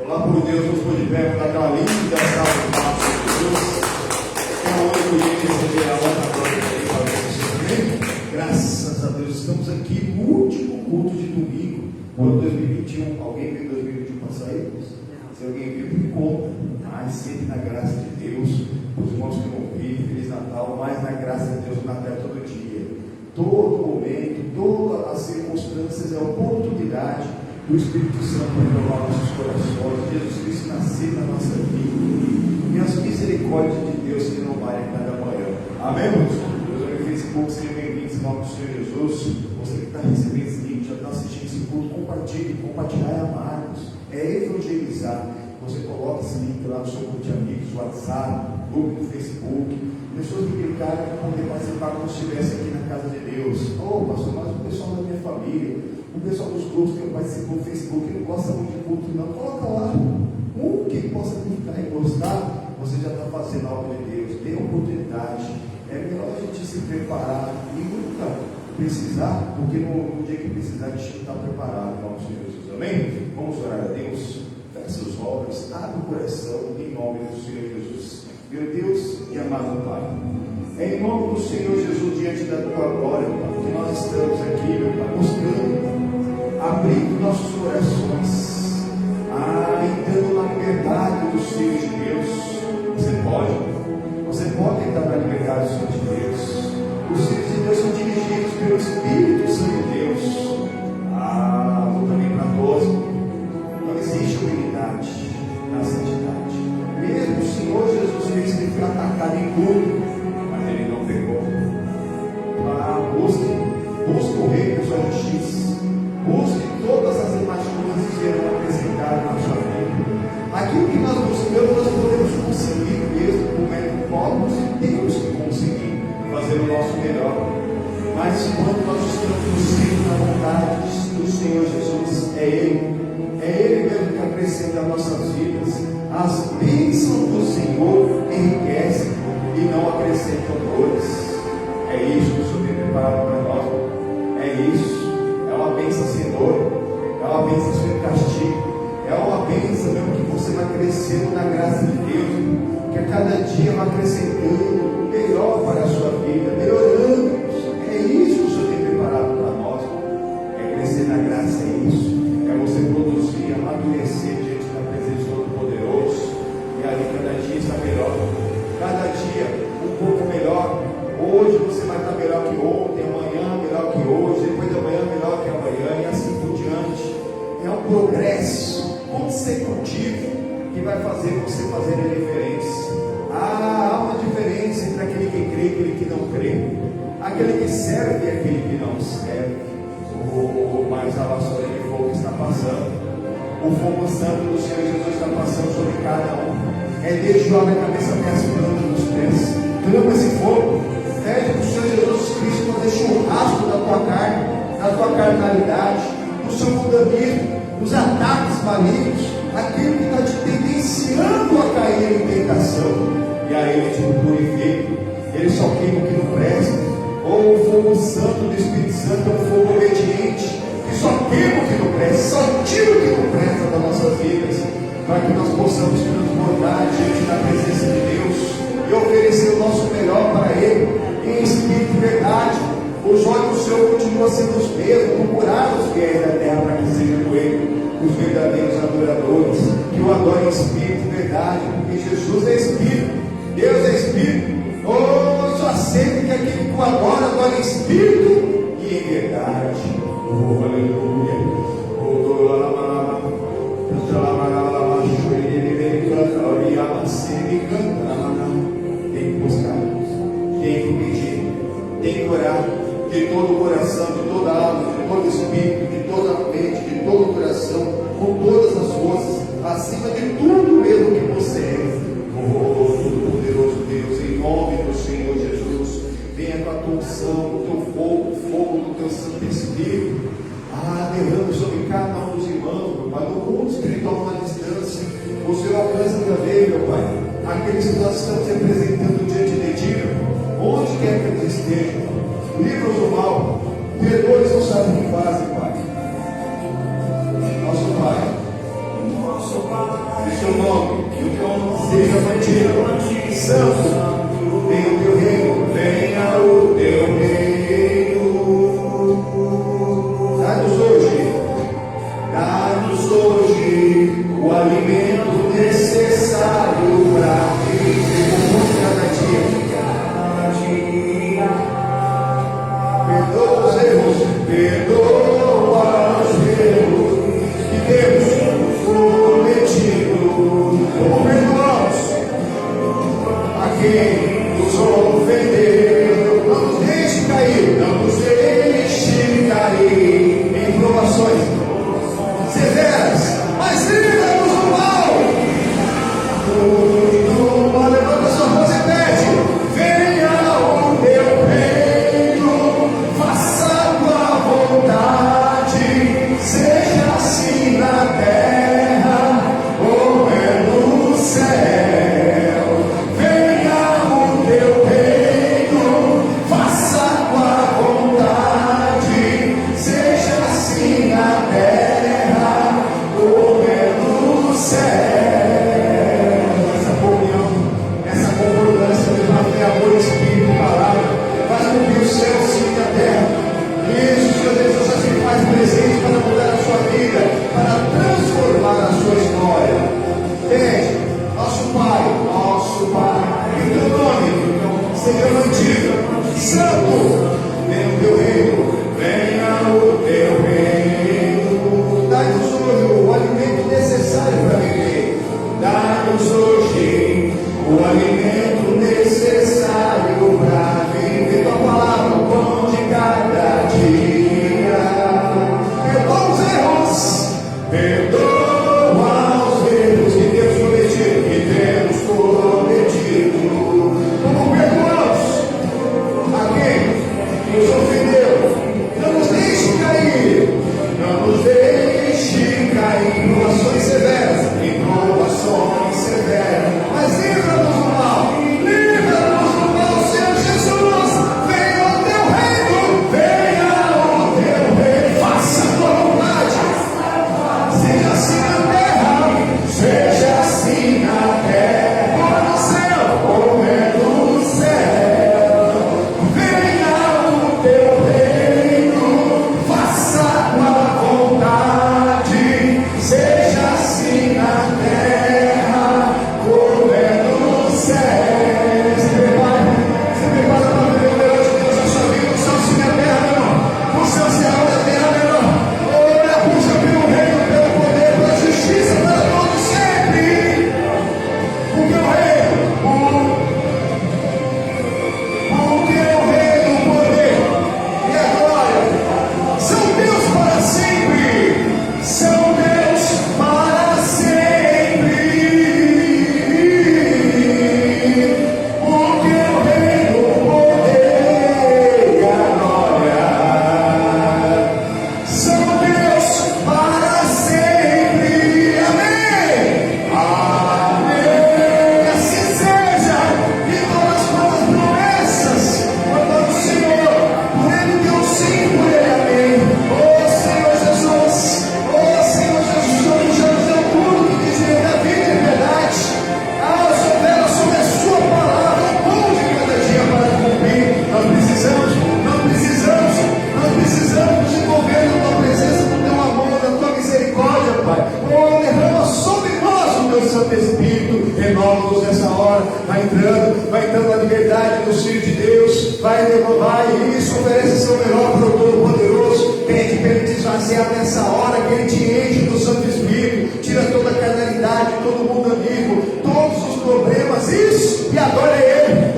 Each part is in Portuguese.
Olá por Deus, nos pôr de pé para aquela linda salva de palmas de Jesus. É uma honra que eu receber a honra glória para vocês também. Graças a Deus, estamos aqui no último culto de domingo do ano 2021. Alguém veio em 2021 para sair? Se alguém viu, que conta. Mas sempre na graça de Deus. Os irmãos que não viram, Feliz Natal, mas na graça de Deus, o Natal é todo dia. Todo momento, todas as circunstâncias é a oportunidade do Espírito Santo renovar nossos corações, Jesus Cristo nascer na nossa vida, e as misericórdias de Deus que não vai a cada manhã. Amém, irmãos? Deus no Facebook, sejam bem-vindos em nome do Senhor Jesus. Você que está recebendo esse link, já está assistindo esse culto, compartilhar é amarmos, é evangelizar. Você coloca esse link lá no seu grupo de amigos, WhatsApp, grupo do Facebook, pessoas que clicaram para poder participar como se estivesse aqui na casa de Deus. Pastor, mas o pessoal da minha família, o pessoal dos grupos que eu participo no Facebook, não gosta muito de culto, não. Coloca lá que possa clicar e gostar. Você já está fazendo a obra de Deus. Dê oportunidade. É melhor a gente se preparar e nunca precisar, porque no dia que precisar, a gente está preparado. Vamos, Senhor Jesus. Amém? Vamos orar a Deus. Feche seus olhos, abre o coração em nome do Senhor Jesus. Meu Deus e amado Pai, é em nome do Senhor Jesus, diante da tua glória, Pai, que nós estamos aqui, meu Pai, buscando, abrindo nossos corações, entrando na liberdade dos filhos de Deus. Você pode entrar na liberdade dos filhos de Deus. Os filhos de Deus são dirigidos pelo Espírito Santo de Deus. Também para todos, não existe humildade na santidade. Mesmo o Senhor Jesus Cristo, ele foi atacado em tudo, mas ele não pecou. Busque o reino da sua justiça. Busque todas as demais coisas que serão apresentadas na sua vida. Aquilo que nós buscamos, nós podemos conseguir mesmo com mérito próprio. Temos que conseguir fazer o nosso melhor. Mas quando nós estamos no centro da vontade do Senhor Jesus, é Ele mesmo que acrescenta as nossas vidas. As bênçãos do Senhor enriquecem e não acrescentam dores. É isso que o Senhor tem preparado para nós. É isso. É uma bênção sem dor. É uma bênção sem castigo. É uma bênção mesmo que você vai crescendo na graça de Deus. Que a cada dia vai acrescentando o melhor para a sua vida, melhorando. É isso que o Senhor tem preparado para nós. É crescer na graça, é isso. É você produzir, amadurecer diante da presença do Todo-Poderoso. E aí cada dia está melhor. Cada dia um pouco melhor. Hoje você vai estar melhor que ontem, amanhã melhor que hoje, depois de amanhã melhor que amanhã, e assim por diante. É um progresso consecutivo que vai fazer você fazer a diferença. Há uma diferença entre aquele que crê e aquele que não crê, aquele que serve e aquele que não serve. Mas a vassoura de fogo está passando, o fogo santo do Senhor Jesus está passando sobre cada um. É desde o a cabeça até as plantas dos pés. Clama esse fogo, pede para o Senhor Jesus Cristo fazer churrasco da tua carne, da tua carnalidade, do seu mundanismo, dos ataques malignos, aquilo que está te tendenciando a cair em tentação. E aí ele te purifica, ele só queima o que não presta. Ou o fogo santo do Espírito Santo é um fogo obediente, que só queima o que não presta, só tira o que não presta das nossas vidas, para que nós possamos transbordar diante da presença de Deus e oferecer o nosso melhor para Ele, em espírito e verdade. Os olhos do Senhor continuam sendo os mesmos, procurar os fiéis da terra para que sejam com Ele os verdadeiros adoradores, que o adorem em espírito e verdade, porque Jesus é Espírito, Deus é Espírito. Só aceita que aquele que o adora em espírito e em verdade. Aleluia. Tem que buscar, tem que pedir, tem que orar de todo o coração, de toda a alma, de todo o espírito, de toda a mente, de todo o coração, com todas as forças, acima de tudo mesmo que você é. Todo-Poderoso Deus, em nome do Senhor Jesus, venha com a tua unção, o teu fogo, o fogo do teu Santo Espírito, derrame sobre cada um dos irmãos, meu Pai, no mundo espiritual na distância. O Senhor alcança também, meu Pai, aqueles que nós estamos representando diante de Ti, onde quer que eles estejam. Livra-os do mal, perdoa-os, não sabem o que fazem, Pai. Nosso Pai, seu nome seja mantido. Santo, venha o teu reino, venha o teu reino. Dá-nos hoje o alimento necessário para viver cada dia. Perdoa os erros que temos cometido. Como perdoamos a quem nos ofendeu. Não nos deixe cair em provações severas, mas livra-nos do mal. Levanta sua voz e pede: venha o teu reino, faça a tua vontade, seja assim na terra como é no céu. Venha o teu reino, faça a tua vontade, seja assim na terra como é no céu. Essa comunhão, essa concordância de fé, amor, espírito e palavra faz com que o céu sinta a terra. Isso, Senhor Deus, você se faz presente para mudar a sua vida, para transformar a sua história. Pede, nosso Pai, que teu nome seja mantido. Santo, venha o teu reino, venha o teu reino. Dá-nos hoje o alimento necessário para viver. Dá-nos hoje o alimento necessário para viver. Tua palavra, o pão de cada dia. Perdoa os erros que temos cometido. Como perdoamos a quem nos ofendeu. Não nos deixe cair em provações severas, mas livra-nos do mal, Senhor Jesus. Venha o teu reino, faça a tua vontade, seja assim na terra, como é no céu. Venha o teu reino, faça a tua vontade, seja assim na terra como é no céu. Se prepara para viver o melhor de Deus na sua vida. O céu sim é a terra, meu irmão. O céu sim é a terra, meu irmão. Olha, busca pelo reino, pelo poder, pela justiça, para todos sempre. O teu reino, o poder e a glória são Deus para sempre. São Deus para sempre. O teu reino, o poder e a glória são Deus para sempre. Amém. Amém. Assim seja. E todas as promessas, quando o Senhor, por Ele deu sim, por Ele amém. Oh Senhor Jesus, Senhor, já nos deu tudo que dizer da vida e verdade. Soberano sobre a sua palavra, o pão de cada dia para cumprir. Nós precisamos nos envolver na tua presença, no teu amor, na tua misericórdia, Pai. Oh, derrama sobre nós o teu Santo Espírito, renova-nos nessa hora. Vai entrando na liberdade do Filho de Deus, vai isso, oferece seu melhor para o Todo-Poderoso. Pede para Ele te esvaziar nessa hora, que Ele te enche do Santo Espírito, tira toda a carnalidade, todo mundo amigo, todos os problemas, isso, e adora Ele,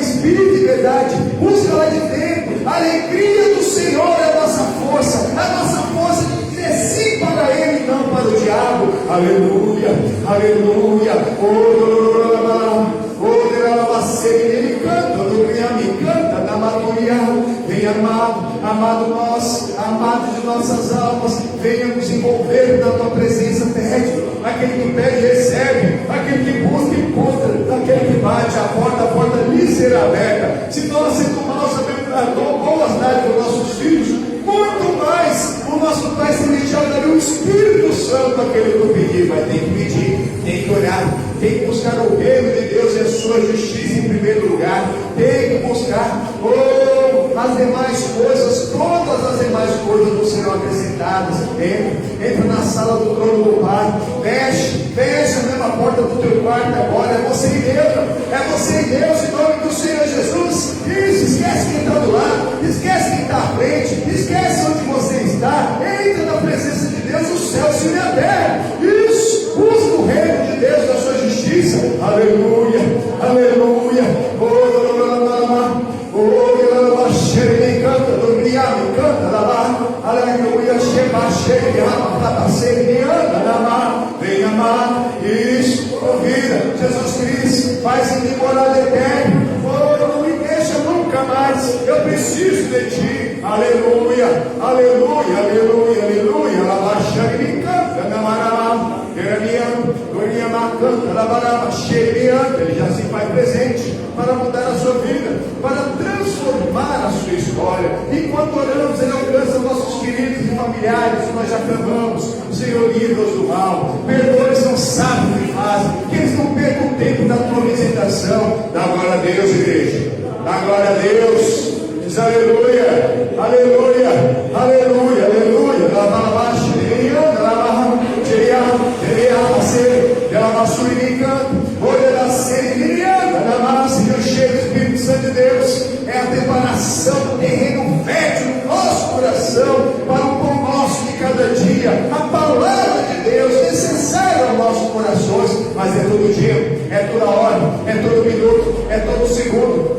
Espírito e verdade, busca lá de dentro. A alegria do Senhor é a nossa força de dizer sim para Ele, não para o diabo. Aleluia, aleluia. Ele canta, me canta na maioria. Vem amado amado de nossas almas, venha nos envolver na tua presença. Pede, aquele que pede recebe, aquele que busca encontra, aquele que bate a porta lhe será aberta. Se nós sendo mal sabemos dar boas dádivas aos nossos filhos, muito mais o nosso Pai Celestial daria o Espírito Santo àquele que pedir. Vai ter que pedir. olhar. Tem que buscar o reino de Deus e a sua justiça em primeiro lugar. Tem que buscar as demais coisas, todas as demais coisas não serão acrescentadas. Entra na sala do trono do Pai, fecha a mesma porta do teu quarto agora. É você e Deus, em nome do Senhor Jesus. Isso, esquece quem está do lado, esquece quem está à frente, esquece onde você está. Entra na presença de Deus, o céu se une a terra. Isso, busca o reino de Deus, da sua justiça. Aleluia, aleluia. Me canta, aleluia, vem amar, isso, convida, Jesus Cristo, faz em mim morada eterna, não me deixa nunca mais, eu preciso de ti, aleluia, aleluia, aleluia, aleluia, me canta, ele já se faz presente para mudar a sua vida, para transformar a sua história. Enquanto oramos, ele alcança nossos queridos e familiares. Nós já clamamos: Senhor, livra-os do mal, perdoa-os, não sabem o que fazem, que eles não percam o tempo da tua visitação. Dá glória a Deus, igreja, dá glória a Deus, diz aleluia, aleluia, aleluia, aleluia. O cheiro do Espírito Santo de Deus é a preparação do terreno fértil no nosso coração para o pão nosso de cada dia. A palavra de Deus é necessária aos nossos corações, mas é todo dia, é toda hora, é todo minuto, é todo segundo.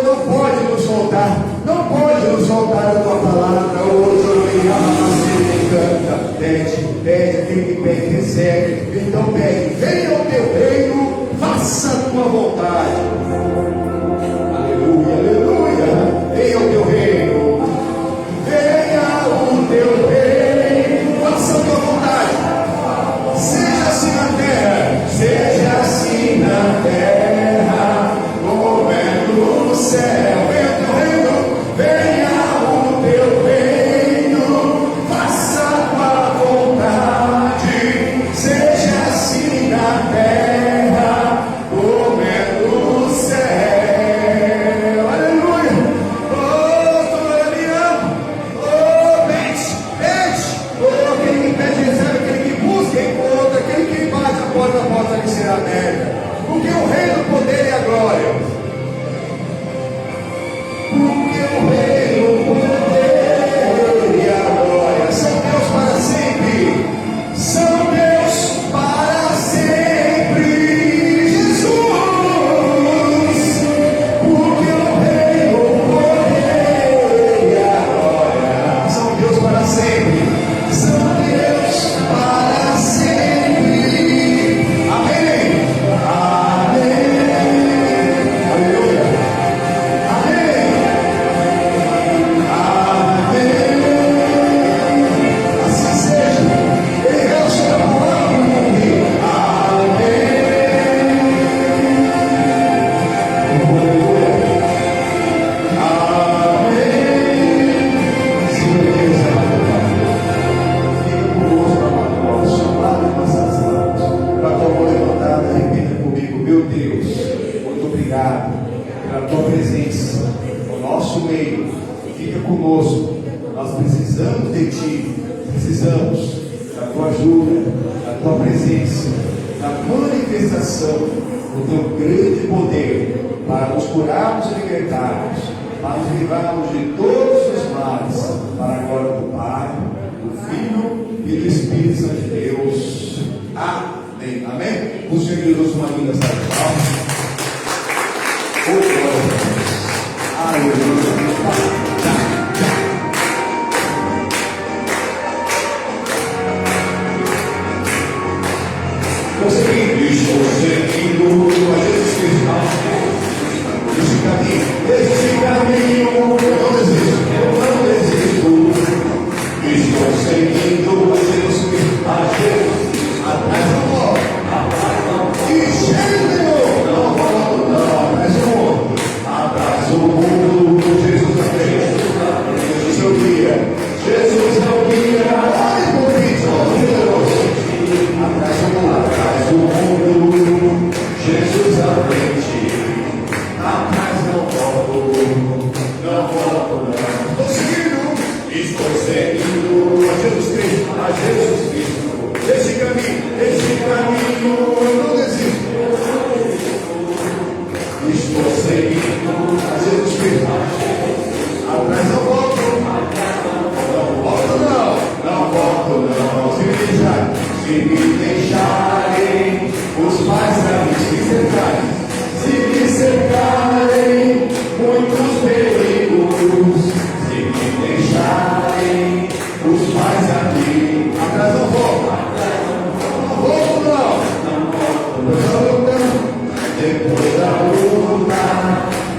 Não pode nos faltar, não pode nos faltar a tua palavra. Pede, aquele que pede, recebe. Então pede, venha ao teu reino, faça a tua vontade. Aleluia, aleluia. Venha ao teu reino, venha o teu reino, faça a tua vontade. Seja assim na terra, seja assim na terra, como é no céu. Venha ao teu reino, venha o teu reino, faça a tua vontade. Seja assim na terra, como é no céu. Aleluia. Estou gloriando. Pede. Aquele que pede recebe, aquele que busca encontra, aquele que bate a porta lhe será aberta. Porque o reino, o poder e a glória. Porque o reino, o poder e a glória são Deus para sempre. São Deus para sempre. Jesus. Porque o reino, o poder e a glória são Deus para sempre. São Deus para sempre. Amém. Amém. Aleluia. Amém. Amém. Assim seja. Ele relaciona a palavra comigo. Amém. Amém. Senhor Deus, amado Pai, fica conosco, amado nosso, amado em nossas mãos, para a tua mão levantada, repita comigo: meu Deus, muito obrigado pela tua presença no nosso meio. Fica conosco, nós precisamos de ti, precisamos da tua ajuda, da tua presença, da manifestação do teu grande poder para nos curarmos e libertarmos, para nos livrarmos de todos os males, para a glória do Pai, do Filho e do Espírito Santo de Deus. Amém. Amém? O Senhor Jesus, uma linda salva de palmas. Oh, glória a Deus. Aleluia. Estou seguindo a Jesus Cristo. Esse caminho eu não desisto. Estou seguindo a Jesus Cristo. Atrás não volto. E chega de novo. Não volto, não. Atrás o mundo. me deixarem os mais amigos se me cercarem muitos perigos, se me deixarem os mais amigos. Atrás não volto, depois da luta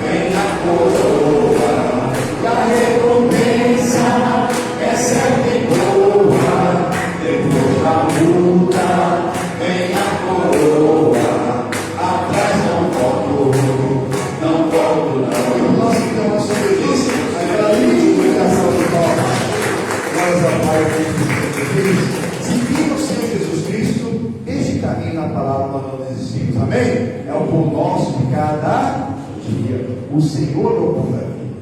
vem a coroa, e a recompensa é certa e boa. Depois da luta vem a coroa, atrás não volto não. Nós então sobre isso, aquela ligação de nós amamos seguindo o Senhor Jesus Cristo, este caminho na palavra nós não desistimos, amém? É o pão nosso de cada dia. O Senhor é o pão da vida.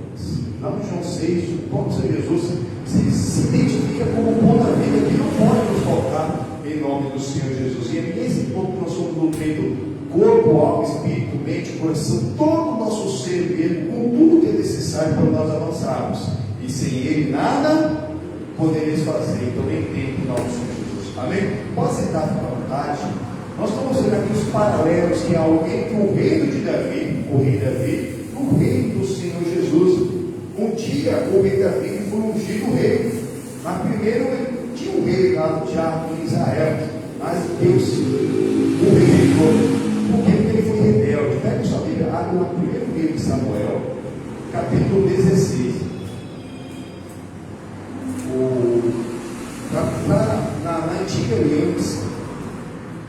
Lá no João 6, o pão do Senhor Jesus se identifica como o pão da vida que não pode nos faltar em nome do Senhor Jesus. E é nesse ponto que nós somos nutridos, corpo, alma, espírito, mente, coração, todo o nosso ser mesmo, com tudo que é necessário para nós avançarmos. E sem Ele nada poderíamos fazer. Então nem tempo em nome do Senhor Jesus. Amém? Pode sentar, ficar à vontade. Nós estamos vendo aqui os paralelos que há entre o reino de Davi, o rei Davi, e o reino do Senhor Jesus. Um dia o rei Davi foi ungido rei, mas primeiro ele tinha um rei lá já em Israel, mas Deus o rejeitou. Por quê? Porque ele foi rebelde. Pega sua Bíblia, abre lá no primeiro livro de Samuel, capítulo 16. Na antiga aliança,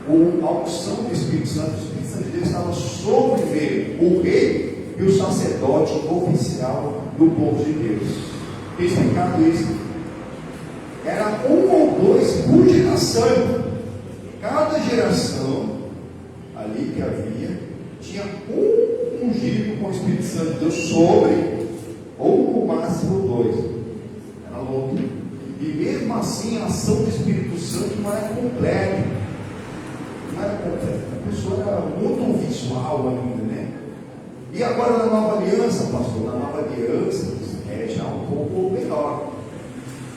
a unção do Espírito Santo, o Espírito Santo de Deus estava sobre ele, o rei e o sacerdote oficial do povo de Deus. Explicado isso, era um ou dois por geração. Cada geração ali que havia tinha um ungido com o Espírito Santo de Deus sobre, ou no máximo dois. Era louco. E mesmo assim a ação do Espírito Santo não era completa. A pessoa era muito visual ainda, né? E agora na nova aliança, pastor, na nova aliança é já um pouco melhor.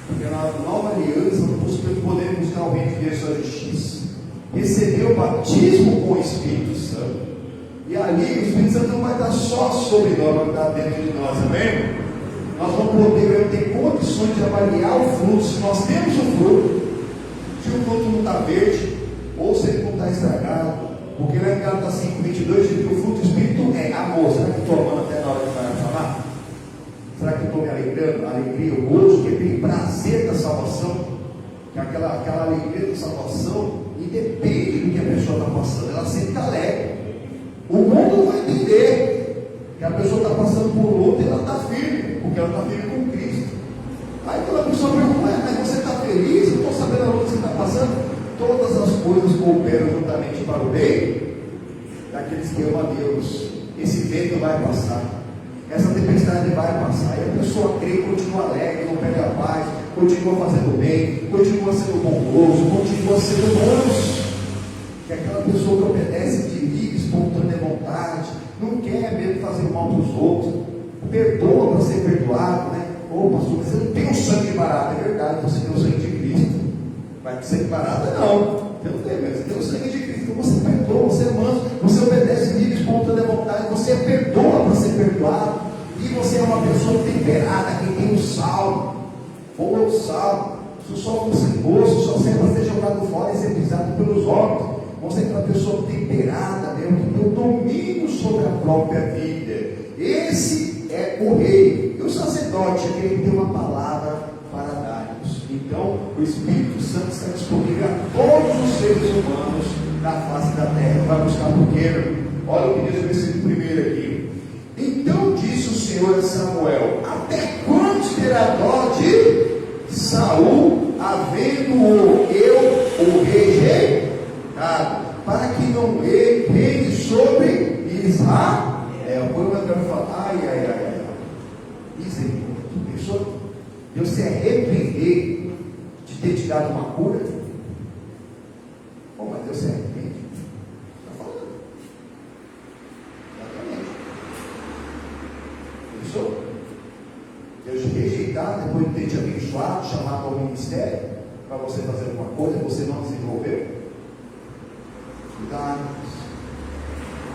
Porque na nova aliança nós podemos buscar o reino de Deus e a justiça, receber o batismo com o Espírito Santo, e ali o Espírito Santo não vai estar só sobre nós, vai estar dentro de nós, amém? Nós vamos poder ter condições de avaliar o fruto, se nós temos o fruto, se o fruto não está verde, ou se ele não está estragado. Porque lá em Gálatas 5:22 diz que o fruto do Espírito é amor. Será que estou amando até na hora que vai falar? Será que estou me alegrando? A alegria, o gozo, que tem prazer da salvação, que aquela alegria da salvação independe do que a pessoa está passando, ela sempre está alegre. O mundo não vai entender que a pessoa está passando por luta e ela está firme, porque ela está firme com Cristo. Aí quando a pessoa pergunta, mas você está feliz? Eu estou sabendo a luta que você está passando. Todas as coisas cooperam juntamente para o bem daqueles que amam a Deus. Esse vento vai passar, essa tempestade vai passar, e a pessoa crê, continua alegre, não perde a paz, continua fazendo bem, continua sendo bondoso, continua sendo bons. Que aquela pessoa que obedece de livre, espontânea vontade, não quer mesmo fazer mal para os outros, perdoa para ser perdoado, né? Ô pastor, você não tem um sangue barato, é verdade, você tem o sangue de Cristo. Mas sangue barato não, você não tem mesmo, você tem o sangue de Cristo, você perdoa, você é manso, você obedece livre, espontânea vontade, você perdoa para ser perdoado, e você é uma pessoa temperada, que tem o sal, ou é o sal, se o sol for sem gosto, só serve para ser jogado fora e ser pisado pelos homens. Você é aquela pessoa temperada mesmo, que tem o domínio sobre a própria vida. Esse é o rei, e o sacerdote, aquele que tem uma palavra para dar-nos. Então, o Espírito Santo está disponível a todos os seres humanos na face da terra. Vai buscar porque, olha o que diz o versículo primeiro aqui. Então disse o Senhor a Samuel: até quando terá dó de Saul, havendo eu o rejeitado, para que não reine sobre Israel? Quando eu quero falar, misericórdia, pensou? Deus se arrepender de ter te dado uma cura? Mas Deus se arrepende? Está falando. Exatamente. Pensou? Deus te rejeitar depois de ter te abençoado, chamado ao ministério, para você fazer alguma coisa e você não desenvolveu? Cuidado.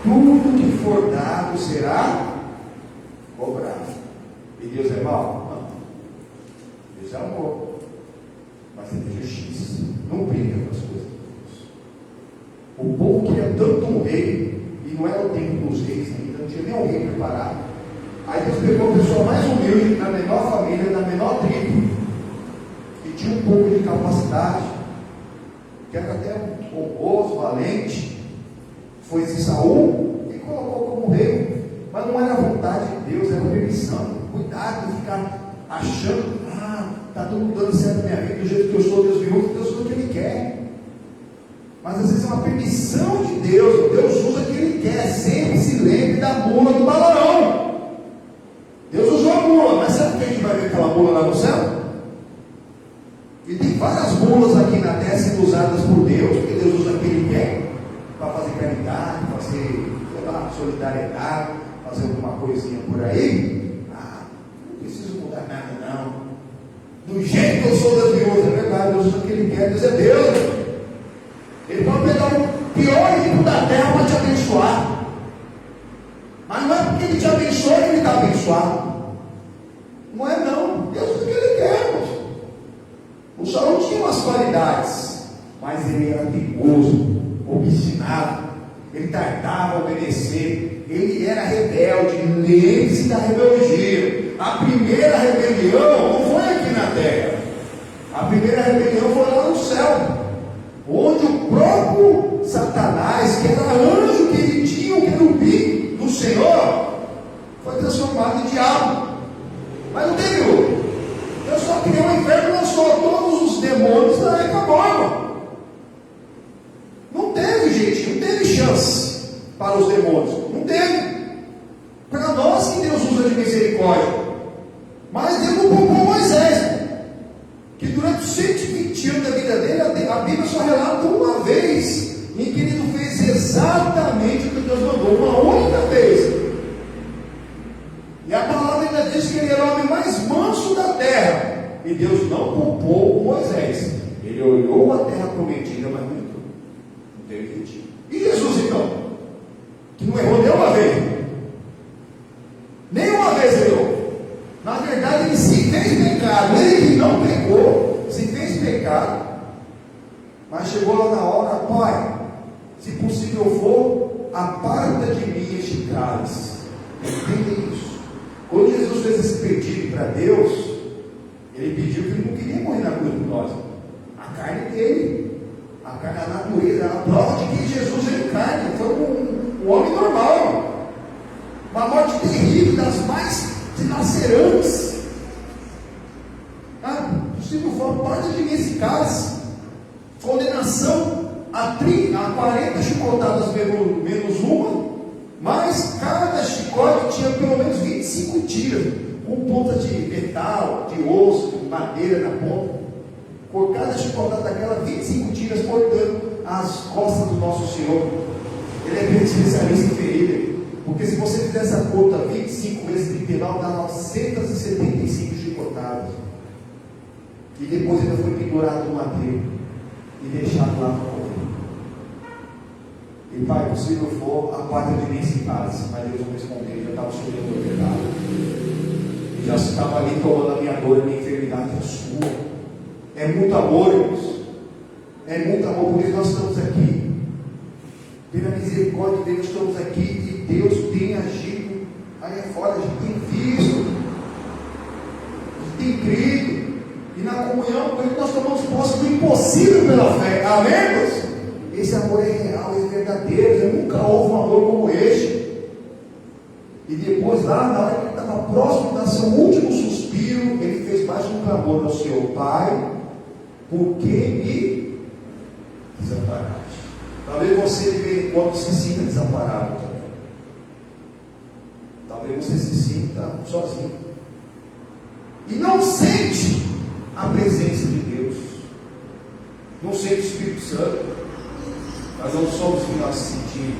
Tudo que for dado será cobrado. E Deus é mau? Não. Deus é amor. Mas Ele é justiça. Não brinca com as coisas de Deus. O povo queria tanto um rei, e não era o tempo dos reis ainda, não tinha nem alguém preparado. Aí Deus pegou a pessoa mais humilde, na menor família, na menor tribo, que tinha um pouco de capacidade, que era até honroso, valente. Foi esse Saul e colocou como rei. Mas não era a vontade de Deus, era permissão. Cuidado de ficar achando, está tudo dando certo na minha vida, do jeito que eu sou, Deus me usa, Deus usa o que Ele quer. Mas às vezes é uma permissão de Deus, Deus usa o que Ele quer. Sempre se lembre da mula do Balaão. Deus usou a mula, mas sabe que a gente vai ver aquela mula lá no céu? E tem várias mulas aqui na terra sendo usadas por Deus, porque Deus usa o que Ele quer, para fazer caridade, fazer, sei lá, solidariedade, fazer alguma coisinha por aí. Não preciso mudar nada não. Do jeito que eu sou, Deus me usa, é verdade, Deus usa o que Ele quer, Deus é Deus. Ele pode pegar o pior rico da terra para te abençoar. Mas não é porque Ele te abençoa que Ele está abençoado. Não é não. Deus usa o que Ele quer, irmãos. O Saul tinha umas qualidades, mas ele era teimoso, obstinado. Ele tardava a obedecer. Ele era rebelde. Lembre-se da rebeldia. A primeira rebelião não foi aqui na terra. A primeira rebelião foi lá no céu, onde o próprio Satanás, que era anjo queridinho, o querubim do Senhor, foi transformado em diabo. Mas não teve outro. Deus só criou o inferno e lançou todos os demônios lá e acabou, irmão. Não teve, gente, não teve chance para os demônios. Não teve. Para nós que Deus usa de misericórdia. Mas Deus não poupou Moisés, que durante os 120 anos da vida dele, a Bíblia só relata uma vez em que ele não fez exatamente o que Deus mandou, uma única vez. E a palavra ainda diz que ele era o homem mais manso da terra. E Deus não poupou Moisés. Ele olhou a terra prometida, mas não entrou. Não teve jeitinho. E Jesus então? Que não errou nenhuma vez. Nenhuma vez errou. Na verdade, ele se fez pecado. Ele que não pecou, se fez pecado. Mas chegou lá na hora, Pai, se possível for, aparta de mim este cálice. Entende isso? Quando Jesus fez esse pedido para Deus, ele pediu que ele não queria morrer na cruz por nós. A carne dele, a carne da natureza, a prova de que Jesus é carne, foi um homem normal. Uma morte terrível, das mais dilacerantes. Possível for, parte de mim esse cálice. Condenação a 40 chicotadas menos uma. Mas cada chicote tinha pelo menos 25 tiras, com ponta de metal, de osso, de madeira na ponta. Por cada chicotada daquela, 25 tiras cortando as costas do nosso Senhor. Ele é especialista em ferida. Porque se você fizer essa conta 25 vezes 39, dá 975 chicotadas. E depois ele foi pendurado no madeiro e deixado lá para morrer. E Pai, possível for, aparta de mim esse cálice. Mas Deus não respondeu, ele já estava sofrendo o meu pecado. Ele já estava ali tomando a minha dor, a minha enfermidade, a sua. É muito amor, irmãos. É muito amor, por isso nós estamos aqui. Pela misericórdia de Deus, estamos aqui e Deus tem agido aí fora, a gente tem visto, a gente tem crido, e na comunhão com Ele nós tomamos posse do impossível pela fé. Amém, irmãos? Esse amor é real, é verdadeiro. Nunca houve um amor como este. E depois, lá na hora que ele estava próximo da seu último suspiro, ele fez mais um clamor ao Senhor: Pai, por que me desamparaste? Talvez você de vez em quando se sinta desamparado também. Talvez você se sinta sozinho e não sente a presença de Deus, não sente o Espírito Santo. Nós não somos o que nós sentimos,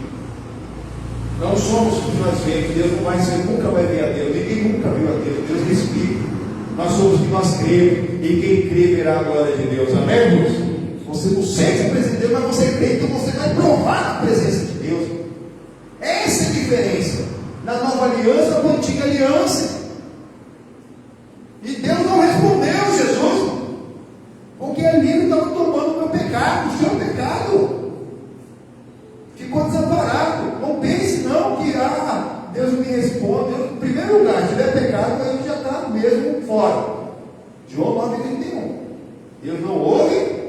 não somos o que nós vemos. Deus não vai ser, nunca vai ver a Deus, ninguém nunca viu a Deus. Deus é Espírito, nós somos o que nós cremos, e quem crê verá a glória de Deus. Amém, irmãos? Você não sente a presença de Deus, mas você crê, então você vai provar a presença de Deus. Essa é a diferença na nova aliança com a antiga aliança. E Deus não respondeu Jesus, porque ali ele estava tomando o meu pecado, o seu pecado. Ficou desamparado. Não pense não que Deus me responde. Em primeiro lugar, se tiver pecado, aí já está mesmo fora. João 9,31. Deus não ouve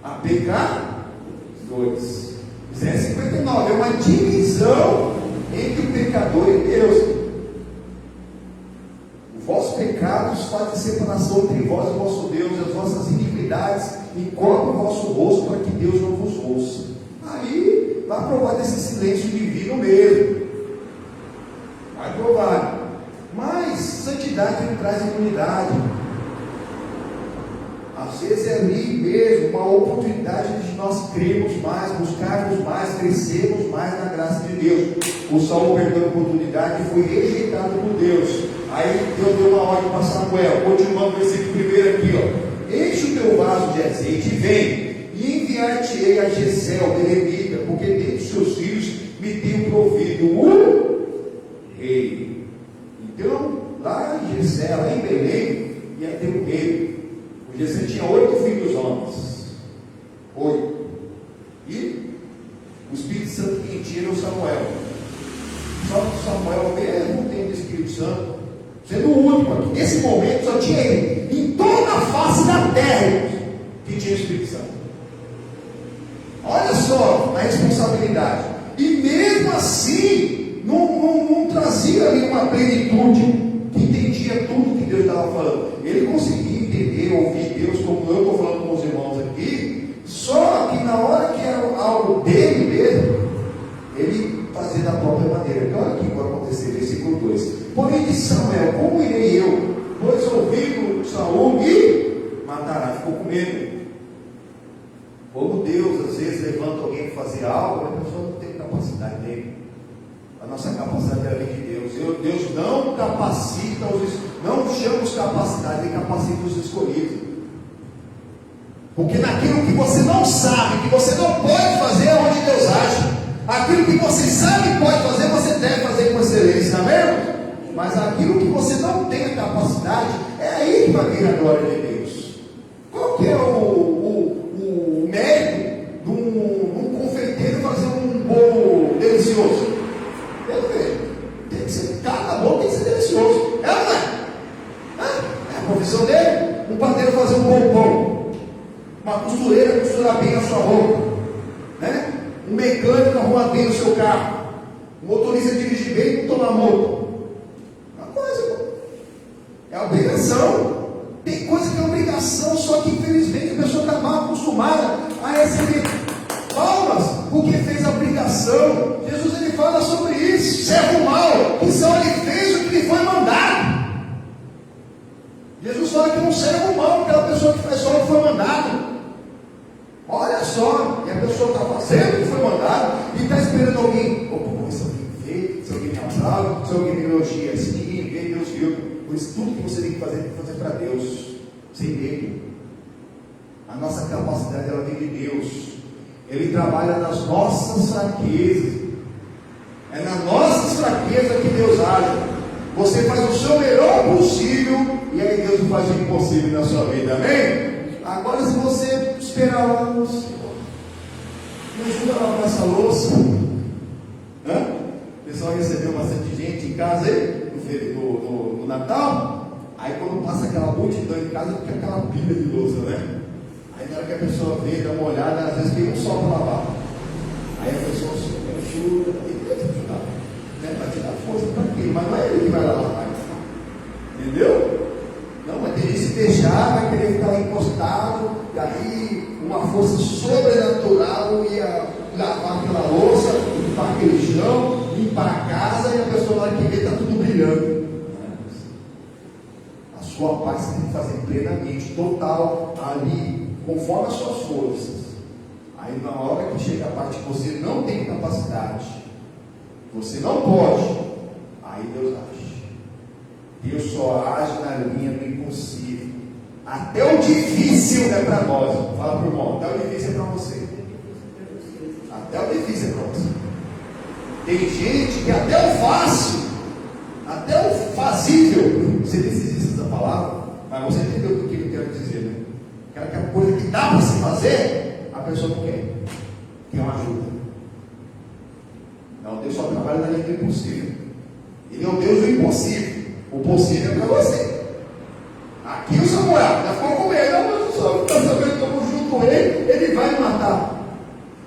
a pecadores. Isaías 59. É uma divisão entre o pecador e Deus. Os vossos pecados fazem separação entre vós e o vosso Deus, e as vossas iniquidades encobrem o vosso rosto para que Deus não vos ouça. Aí vai provar desse silêncio divino mesmo. Vai provar. Mas santidade não traz imunidade. Às vezes é ali mesmo uma oportunidade de nós crermos mais, buscarmos mais, crescermos mais na graça de Deus. O Saul perdeu a oportunidade e foi rejeitado por Deus. Aí Deus deu uma ordem para Samuel, continuando o versículo primeiro aqui, ó. Enche o teu vaso de azeite e vem, e enviar-te-ei a Jezeel, belemita, porque dentre os seus filhos me tenho provido o rei. Então, lá em Jezeel, lá em Belém, ia ter um rei. O Jezeel tinha 8 filhos homens. 8. E o Espírito Santo quem tira é o Samuel. Só que Samuel mesmo tem o Espírito Santo, sendo o único aqui. Nesse momento só tinha ele. Em toda a face da terra que tinha o Espírito Santo. Olha só a responsabilidade. E mesmo assim, não trazia ali uma plenitude que entendia tudo que Deus estava falando. Ele conseguia entender, ouvir Deus, como eu estou falando com os irmãos aqui. Só que na hora que era algo dele mesmo, ele fazia da própria maneira. Então, olha aqui o que vai acontecer, versículo 2. Porém disse Samuel: como irei eu? Pois ouvindo Saul e matará. Ficou com medo. Como Deus às vezes levanta alguém para fazer algo, a pessoa não tem capacidade dele. A nossa capacidade é a de Deus. Deus não capacita não chama os capacitados, ele capacita os escolhidos. Porque naquilo que você não sabe, que você não pode fazer, é onde Deus age. Aquilo que você sabe que pode fazer, você deve fazer com excelência, amém? Mas aquilo que você não tem a capacidade, é aí que vai vir a glória de Deus. Qual que é o mérito de um confeiteiro fazer um bolo delicioso? Tem que ser, cada bolo tem que ser delicioso. É ou não é? É a profissão dele. Um padeiro fazer um bom pão. Uma costureira costurar bem a sua roupa, né? Um mecânico arrumar bem o seu carro. Um motorista dirigir bem e não tomar moto. Uma coisa, é obrigação. Tem coisa que é obrigação, só que infelizmente a pessoa está mal acostumada a receber palmas porque fez a obrigação. Jesus ele fala sobre isso. Servo mau, que só ele fez o que lhe foi mandado. Jesus fala que é um servo mau, aquela pessoa que faz só o que foi mandado. Olha só, e a pessoa está fazendo o que foi mandado e está esperando alguém. Vou ver se alguém vê, se alguém me aplaude, se alguém me elogia. Se ninguém vê, Deus viu. Por isso, tudo que você tem que fazer para Deus, sem medo. A nossa capacidade ela vem de Deus. Ele trabalha nas nossas fraquezas. É nas nossas fraquezas que Deus age. Você faz o seu melhor possível e aí Deus faz o impossível na sua vida, amém? Agora, se você esperar lá, me ajuda a lavar essa louça. O pessoal recebeu bastante gente em casa aí, no Natal. Aí quando passa aquela multidão em casa, fica aquela pilha de louça, né? Aí na hora que a pessoa vê, dá uma olhada, às vezes tem um só para lavar. Aí a pessoa ajuda, tem que ajudar, né? Para tirar força para quê? Mas não é ele que vai lavar mais. Entendeu? Não, mas tem gente se deixar, vai querer ficar lá encostado, e aí uma força sobrenatural ia lavar aquela louça, limpar aquele chão, limpar a casa, e a pessoa lá que vê está tudo brilhando. A sua parte você tem que fazer plenamente, total, ali, conforme as suas forças. Aí na hora que chega a parte que você não tem capacidade, você não pode, aí Deus age. Deus só age na linha do impossível. Até o difícil é para nós. Fala para o irmão, até o difícil é para você. Até o difícil é para você. Tem gente que até o fácil, até o fazível, você existe essa palavra, mas você entendeu o que eu quero dizer, né? Aquela coisa que dá para se fazer, a pessoa não quer. Quer uma ajuda. Não, Deus só trabalha na linha do impossível. Ele é o Deus do impossível. O possível é para você. Aqui o Samuel já ficou com medo. Não, mas o Samuel está sabendo que eu vou junto com ele vai me matar.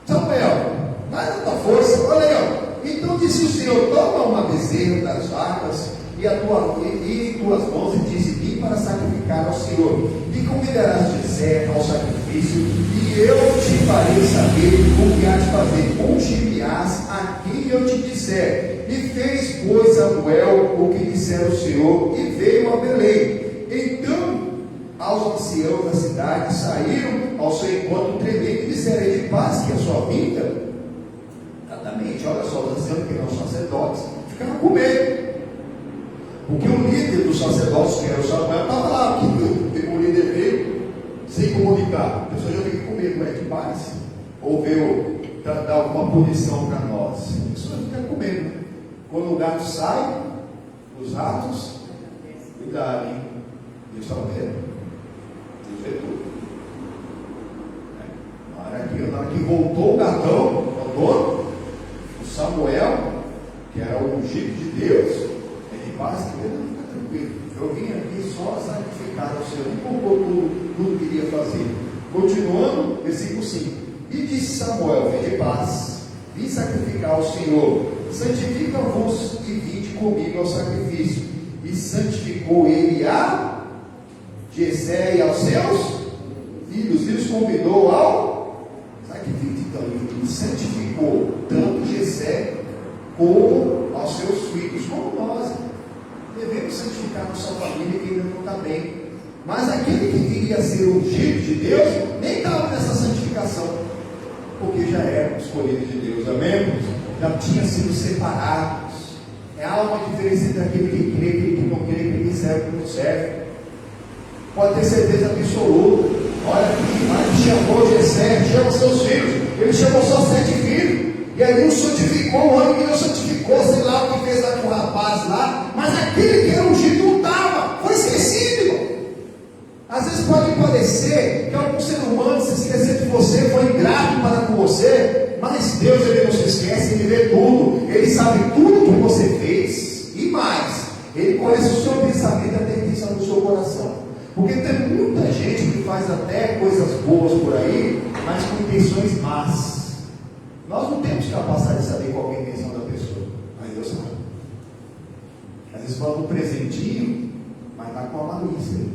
Samuel, vai na tua força. Olha aí, ó. Então disse o Senhor: toma uma bezerra das vacas e tuas mãos, e disse: vim para sacrificar ao Senhor. E convidarás Jessé ao sacrifício, e eu te farei saber o que há de fazer. Ungir-me-ás a quem eu te disser. E fez, pois, Samuel o que dissera o Senhor, e veio a Belém. Então aos anciãos da cidade saíram ao seu encontro tremendo, e disseram: de paz, que a sua vinda. Exatamente, olha só, os anciãos, que eram os sacerdotes, ficaram com medo. Porque o líder dos sacerdotes, que era o Samuel, estava lá, que o líder veio sem comunicar. A pessoa já fica com medo, mas de paz? Ou veio para dar alguma punição para nós? A pessoa fica com medo, né? Quando o gato sai, os ratos, cuidado, hein? Deus está vendo. Deus vê tudo. Na hora que voltou o gatão, o dono, o Samuel, que era o ungido de Deus, ele quase que ele não fica tranquilo. Eu vim aqui só sacrificar ao Senhor, não colocou tudo que queria fazer. Continuando, versículo 5: e disse Samuel: vem de paz, vim sacrificar ao Senhor, santifica-vos e vinde comigo ao sacrifício. E santificou ele a Jessé e aos seus filhos, e os convidou ao sacrifício. Então ele santificou tanto Jessé como aos seus filhos, como nós devemos santificar nossa família que ainda não está bem. Mas aquele que queria ser ungido de Deus nem estava nessa santificação, porque já era escolhido de Deus, amém? Já tinha sido separados. Há uma diferença entre aquele que crê e aquele que não crê, aquele que serve e que não serve. Pode ter certeza absoluta. Olha aqui, ele chamou Jessé, chama seus filhos. Ele chamou só 7 filhos. E aí não santificou, o ano que não santificou, sei lá o que fez lá com o rapaz lá. Mas aquele que era ungido não estava, foi esquecido, irmão. Às vezes pode parecer que algum ser humano se esquecer de você, foi ingrato para com você. Mas Deus, ele não se esquece, ele vê tudo, ele sabe tudo que você fez, e mais, ele conhece o seu pensamento e a intenção do seu coração. Porque tem muita gente que faz até coisas boas por aí, mas com intenções más. Nós não temos capacidade de saber qual é a intenção da pessoa, mas Deus sabe. Às vezes fala um presentinho, mas está com a malícia,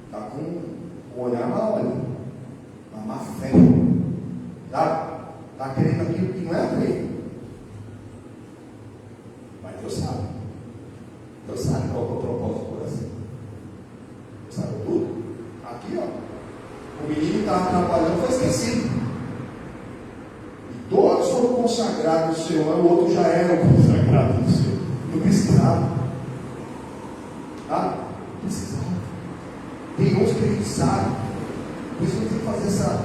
está com o olhar mal ali, uma má fé. Está querendo aquilo que não é aquilo. Mas Deus sabe. Deus sabe qual é o propósito do coração. Deus sabe tudo. Aqui, ó. O menino estava trabalhando, foi esquecido. E todos foram consagrados ao Senhor. O outro já era consagrado ao Senhor. Não precisava. Tá? Não precisava. Tem outros que a gente sabe. Por isso que tem que fazer essa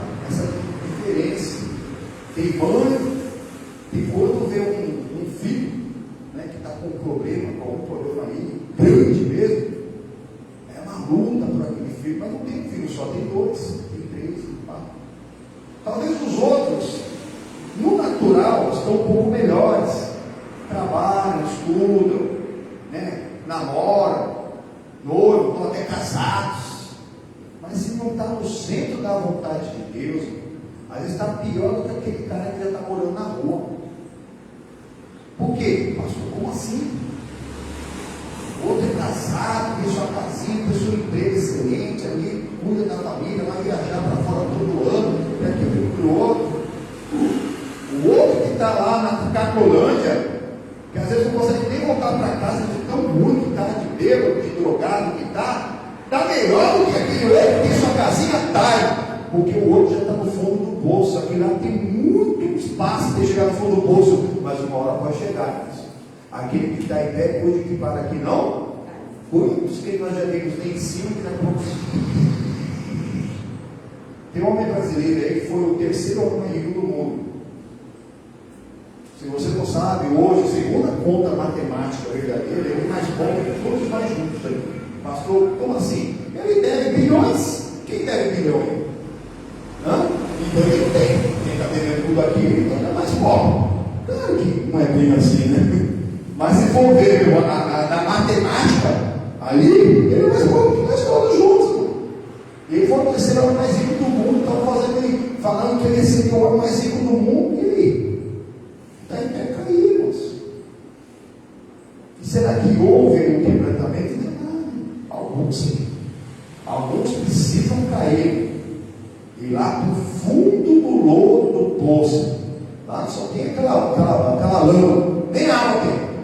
diferença. Tem mãe, tem quando vê um filho, né, que está com um problema, com algum problema aí, grande mesmo, é uma luta por aquele filho, mas não tem um filho só, tem 2, tem 3, tem 4. Talvez os outros, no natural, estão um pouco melhores, trabalham, estudam, né, namoram, noivos, estão até casados, mas se não está no centro da vontade de Deus, às vezes está pior do que aquele cara que já está morando na rua. Por quê? Pastor, como assim? O outro é casado, tem sua casinha, tem seu emprego excelente ali, cuida da família, vai viajar para fora todo ano, para aquele para o outro. O outro que está lá na Cacolândia, que às vezes não consegue nem voltar para casa de tão ruim que está, de bêbado, de drogado que está melhor do que aquele outro que tem sua casinha, tá. Porque o outro já está no fundo do bolso. Aqui lá tem muito espaço para chegar no fundo do bolso, mas uma hora vai chegar. Aquele que está em pé, cuide que para que não. Quantos que nós já vimos lá em cima que daqui a pouco. Tem um homem brasileiro aí que foi o terceiro homem mais rico do mundo. Se você não sabe, hoje, segundo a conta matemática verdadeira, ele é mais pobre que todos nós juntos aí. Pastor, como assim? Ele deve bilhões. Quem deve bilhões? Hã? Então ele tem. Quem está devendo tudo aqui, então é mais pobre. Claro que não é bem assim, né? Mas se for ver na matemática, ali, ele é mais pobre que nós todos juntos. Ele foi o terceiro homem mais rico do mundo, estão falando que ele seria o homem mais rico do mundo, e ele está em pé cair, irmãos. E será que houve um quebrantamento? Não é nada. Alguns sim. Alguns precisam cair. E lá para o fundo do lodo do poço, lá só tem aquela lama, nem água tem.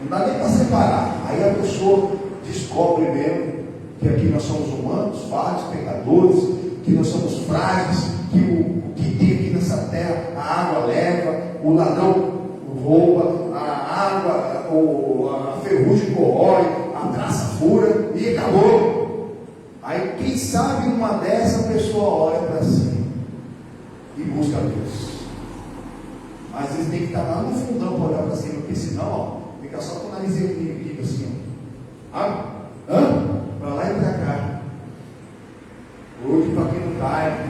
Não dá nem para separar. Aí a pessoa descobre mesmo que aqui nós somos humanos, vários pecadores, que nós somos frágeis, que o que tem aqui nessa terra, a água leva, o ladrão rouba, a água, a ferrugem corrói, a traça fura, e acabou. Aí quem sabe numa dessa a pessoa olha para cima e busca Deus. Mas eles têm que estar lá no fundão para olhar para cima, porque senão, ó, fica só com o narizinho inimigo assim, ó. Para lá e para cá. Hoje para quem não cai,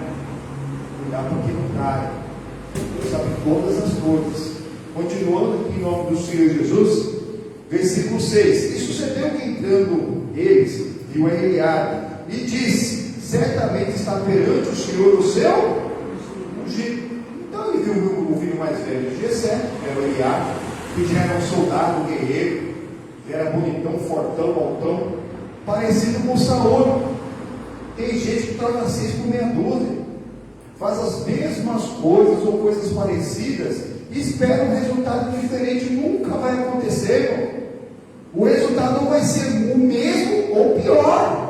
cuidar para quem não cai. Deus sabe todas as coisas. Continuando aqui em nome do Senhor Jesus, versículo 6. E sucedeu que entrando eles, viu a Eliabe e disse: certamente está perante o Senhor o seu ungido. Então ele viu o filho mais velho de Jessé, que era o Eliabe, que já era um soldado, um guerreiro, que era bonitão, fortão, altão, parecido com Saul. Tem gente que troca 6 por meia dúzia, faz as mesmas coisas ou coisas parecidas e espera um resultado diferente. Nunca vai acontecer, irmão. O resultado não vai ser o mesmo ou pior.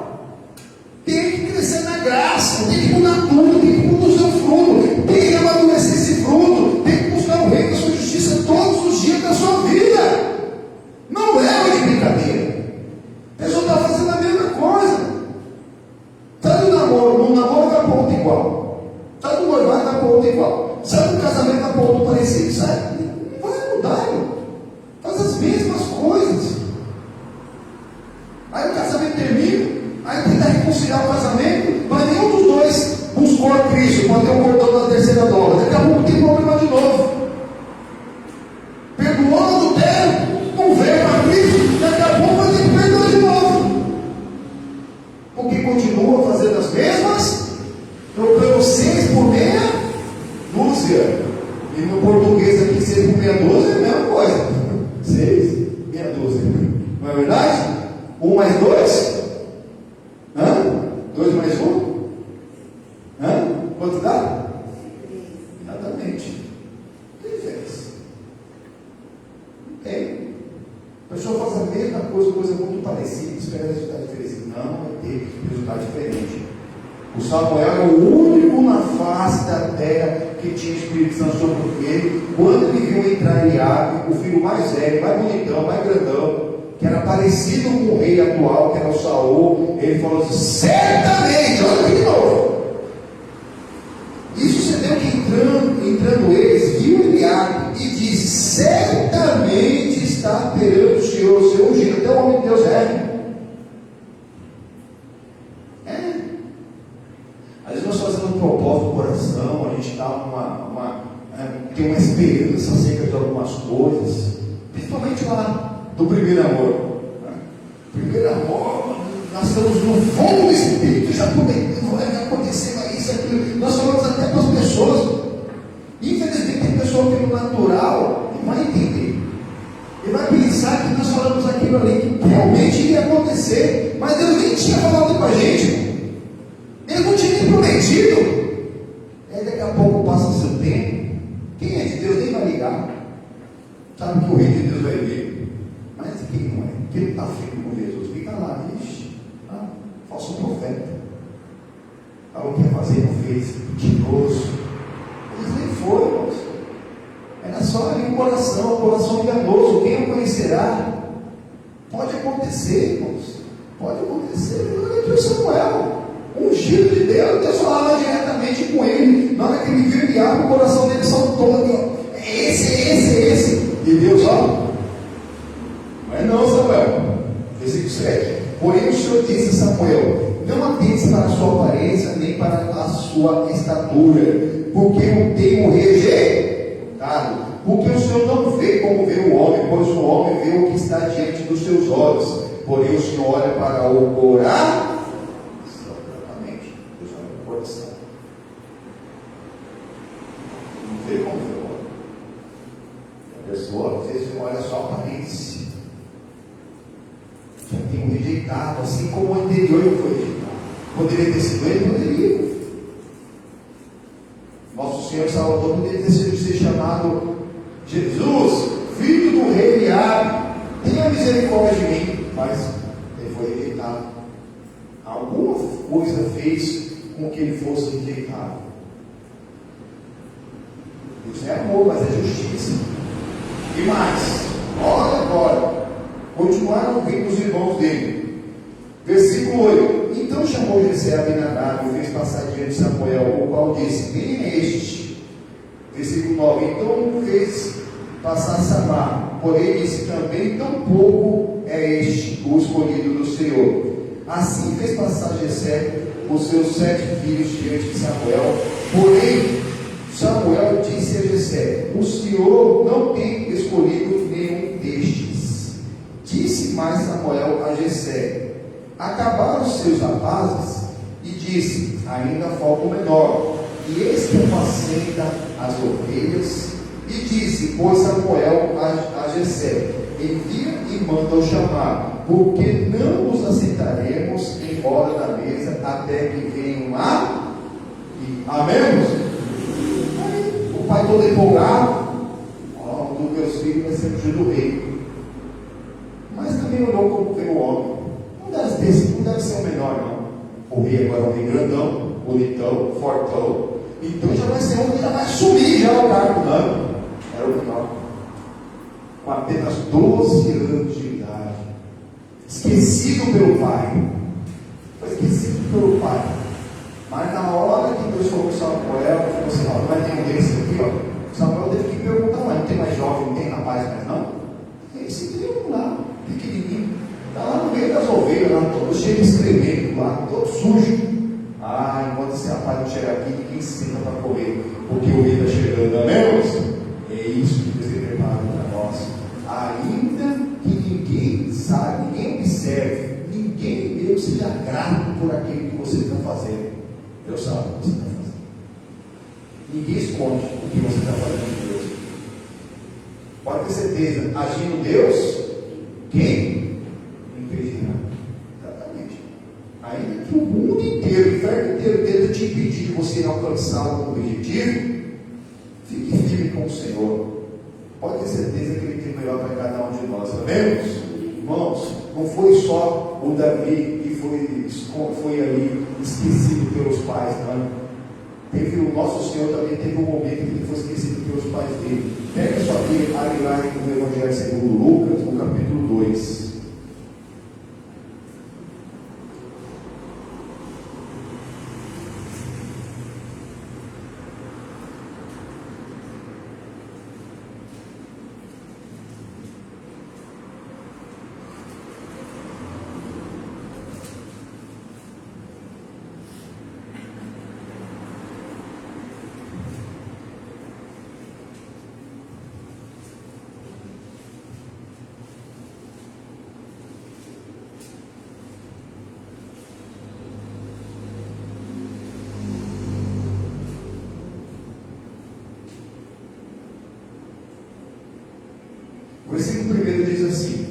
Tem que crescer na graça, tem que mudar tudo, tem que produzir o fruto, tem que amadurecer esse fruto, tem que buscar o reino da sua justiça todos os dias da sua vida. Não é de brincadeira. A pessoa está fazendo a mesma coisa. Está no namoro vai ponto igual. Está no noivado vai ponto igual. Sai no casamento vai ponto parecido. Sai, não vai mudar, irmão. Faz as mesmas coisas. Aí o casamento termina. Aí tenta reconciliar o casamento, mas nenhum dos dois buscou a Cristo para ter um cordão da terceira dobra. Daqui a pouco tem problema de novo. Perdoou o adultério, não veio para Cristo, daqui a pouco vai ter que perdoar de novo. Porque continua fazendo as mesmas, trocando 6 por meia dúzia. E no português aqui 6 por meia dúzia é a mesma coisa. 6, meia dúzia. Não é verdade? 1 mais 2? 2 mais 1? Quanto dá? Exatamente. 3 vezes. Não tem. A pessoa faz a mesma coisa muito parecida, espera resultado diferente. Não vai ter resultado diferente. O Samuel era o único na face da terra que tinha Espírito Santo sobre ele. Quando ele viu entrar Eliabe, o filho mais velho, mais bonitão, mais grandão, que era parecido com o rei atual, que era o Saul, ele falou assim: certamente, olha aqui de novo. E sucedeu que entrando eles, viu Eliabe e disse: certamente está perante o Senhor o seu ungido. Até o homem de Deus é. Às vezes nós fazemos um propósito no coração, a gente dá tem uma esperança acerca de algumas coisas, principalmente lá do primeiro amor. Primeiro amor, nós estamos no fundo do Espírito, já vai acontecer isso, aquilo. Nós falamos até com as pessoas. Infelizmente tem pessoa que no natural não vai entender. Ele vai pensar que nós falamos aquilo ali que realmente iria acontecer, mas Deus nem tinha falado com a gente. Ele não tinha nem prometido. Aí daqui a pouco passa o seu tempo. Quem é de Deus nem vai ligar. Sabe que o reino de Deus vai vir. Mas quem não é? Quem não está firme com Jesus? Fica lá, falso profeta. Falou que ia fazer, não fez. Mentiroso. Eles nem foram, irmãos. Era só ali um coração enganoso. Quem o conhecerá? Pode acontecer, irmãos. Pode acontecer. Olha aqui o Samuel, ungido de Deus. Deus falava diretamente com ele. Na hora que ele viu ele abre, o coração dele saltou ali, ó. É esse. E Deus, ó, mas não, Samuel. Versículo 7. Porém o Senhor disse a Samuel: não atentes para a sua aparência, nem para a sua estatura, porque eu tenho rejeitado. Porque o Senhor não vê como vê o homem, pois o homem vê o que está diante dos seus olhos. Porém o Senhor olha para o coração. Exatamente. Deus olha para o coração. Não vê como vê o homem. A pessoa, às vezes, olha só a aparência. Já tenho rejeitado, assim como o anterior eu fui rejeitado. Poderia ter sido ele? Poderia. Nosso Senhor Salvador poderia ter sido ser chamado Jesus, filho do rei Eliabe, tenha misericórdia de mim. Mas ele foi rejeitado. Alguma coisa fez com que ele fosse rejeitado. Isso é amor, mas é justiça. E mais, olha agora, continuaram vindo os irmãos dele. Versículo 8. Então chamou Jessé a Abinadab e fez passar diante de Samuel, o qual disse: quem é este? Versículo 9. Então fez passar Samar, porém disse também: tampouco é este o escolhido do Senhor. Assim fez passar Jessé os seus 7 filhos diante de Samuel. Porém Samuel disse a Jessé: o Senhor não tem escolhido nenhum destes. Disse mais Samuel a Jessé: acabaram os seus rapazes? E disse: ainda falta o menor, e este apacenta as ovelhas. E disse, pois, Samuel a Jessé: envia e manda-o chamar, porque não nos assentaremos embora da mesa até que venham lá. Amém? Aí, o pai todo empolgado: ó, um dos meus filhos vai ser ungido do rei. Mas também olhou como veio o homem. Não deve ser o menor, não. O rei agora é um rei grandão, bonitão, fortão. Então já vai ser um que já vai assumir já o cargo, não. Era o menor. Com apenas 12 anos de idade. Esquecido pelo pai. Foi esquecido pelo pai. Mas na hora que Deus falou com Samuel, falou assim: ó, não vai ter um desse aqui, ó. Samuel teve que perguntar: mas não tem mais jovem, não tem rapaz mais não? Esse tem um lá, pequenininho. Está lá no meio das ovelhas, lá, todo cheio de excremento, lá, todo sujo. Enquanto esse rapaz não chegar aqui, ninguém senta para comer, porque o rei está chegando, amém, irmãos? É isso que Deus tem preparado para nós. Ainda que ninguém sabe, ninguém observe, ninguém mesmo seja grato por aquilo que você está fazendo. Deus sabe o que você está fazendo. Ninguém esconde o que você está fazendo de Deus. Pode ter certeza, agindo Deus, quem? Exatamente. Ainda que o mundo inteiro, o inferno inteiro tenta te impedir de você alcançar o objetivo, fique firme com o Senhor. Pode ter certeza que Ele tem o melhor para cada um de nós, sabemos? Irmãos, não foi só o Davi que foi ali esquecido pelos pais, não. Teve o nosso Senhor também teve um momento que ele foi esquecido pelos pais dele. Pega sua Bíblia, abre lá no Evangelho segundo Lucas, no capítulo 2. O versículo 1 diz assim: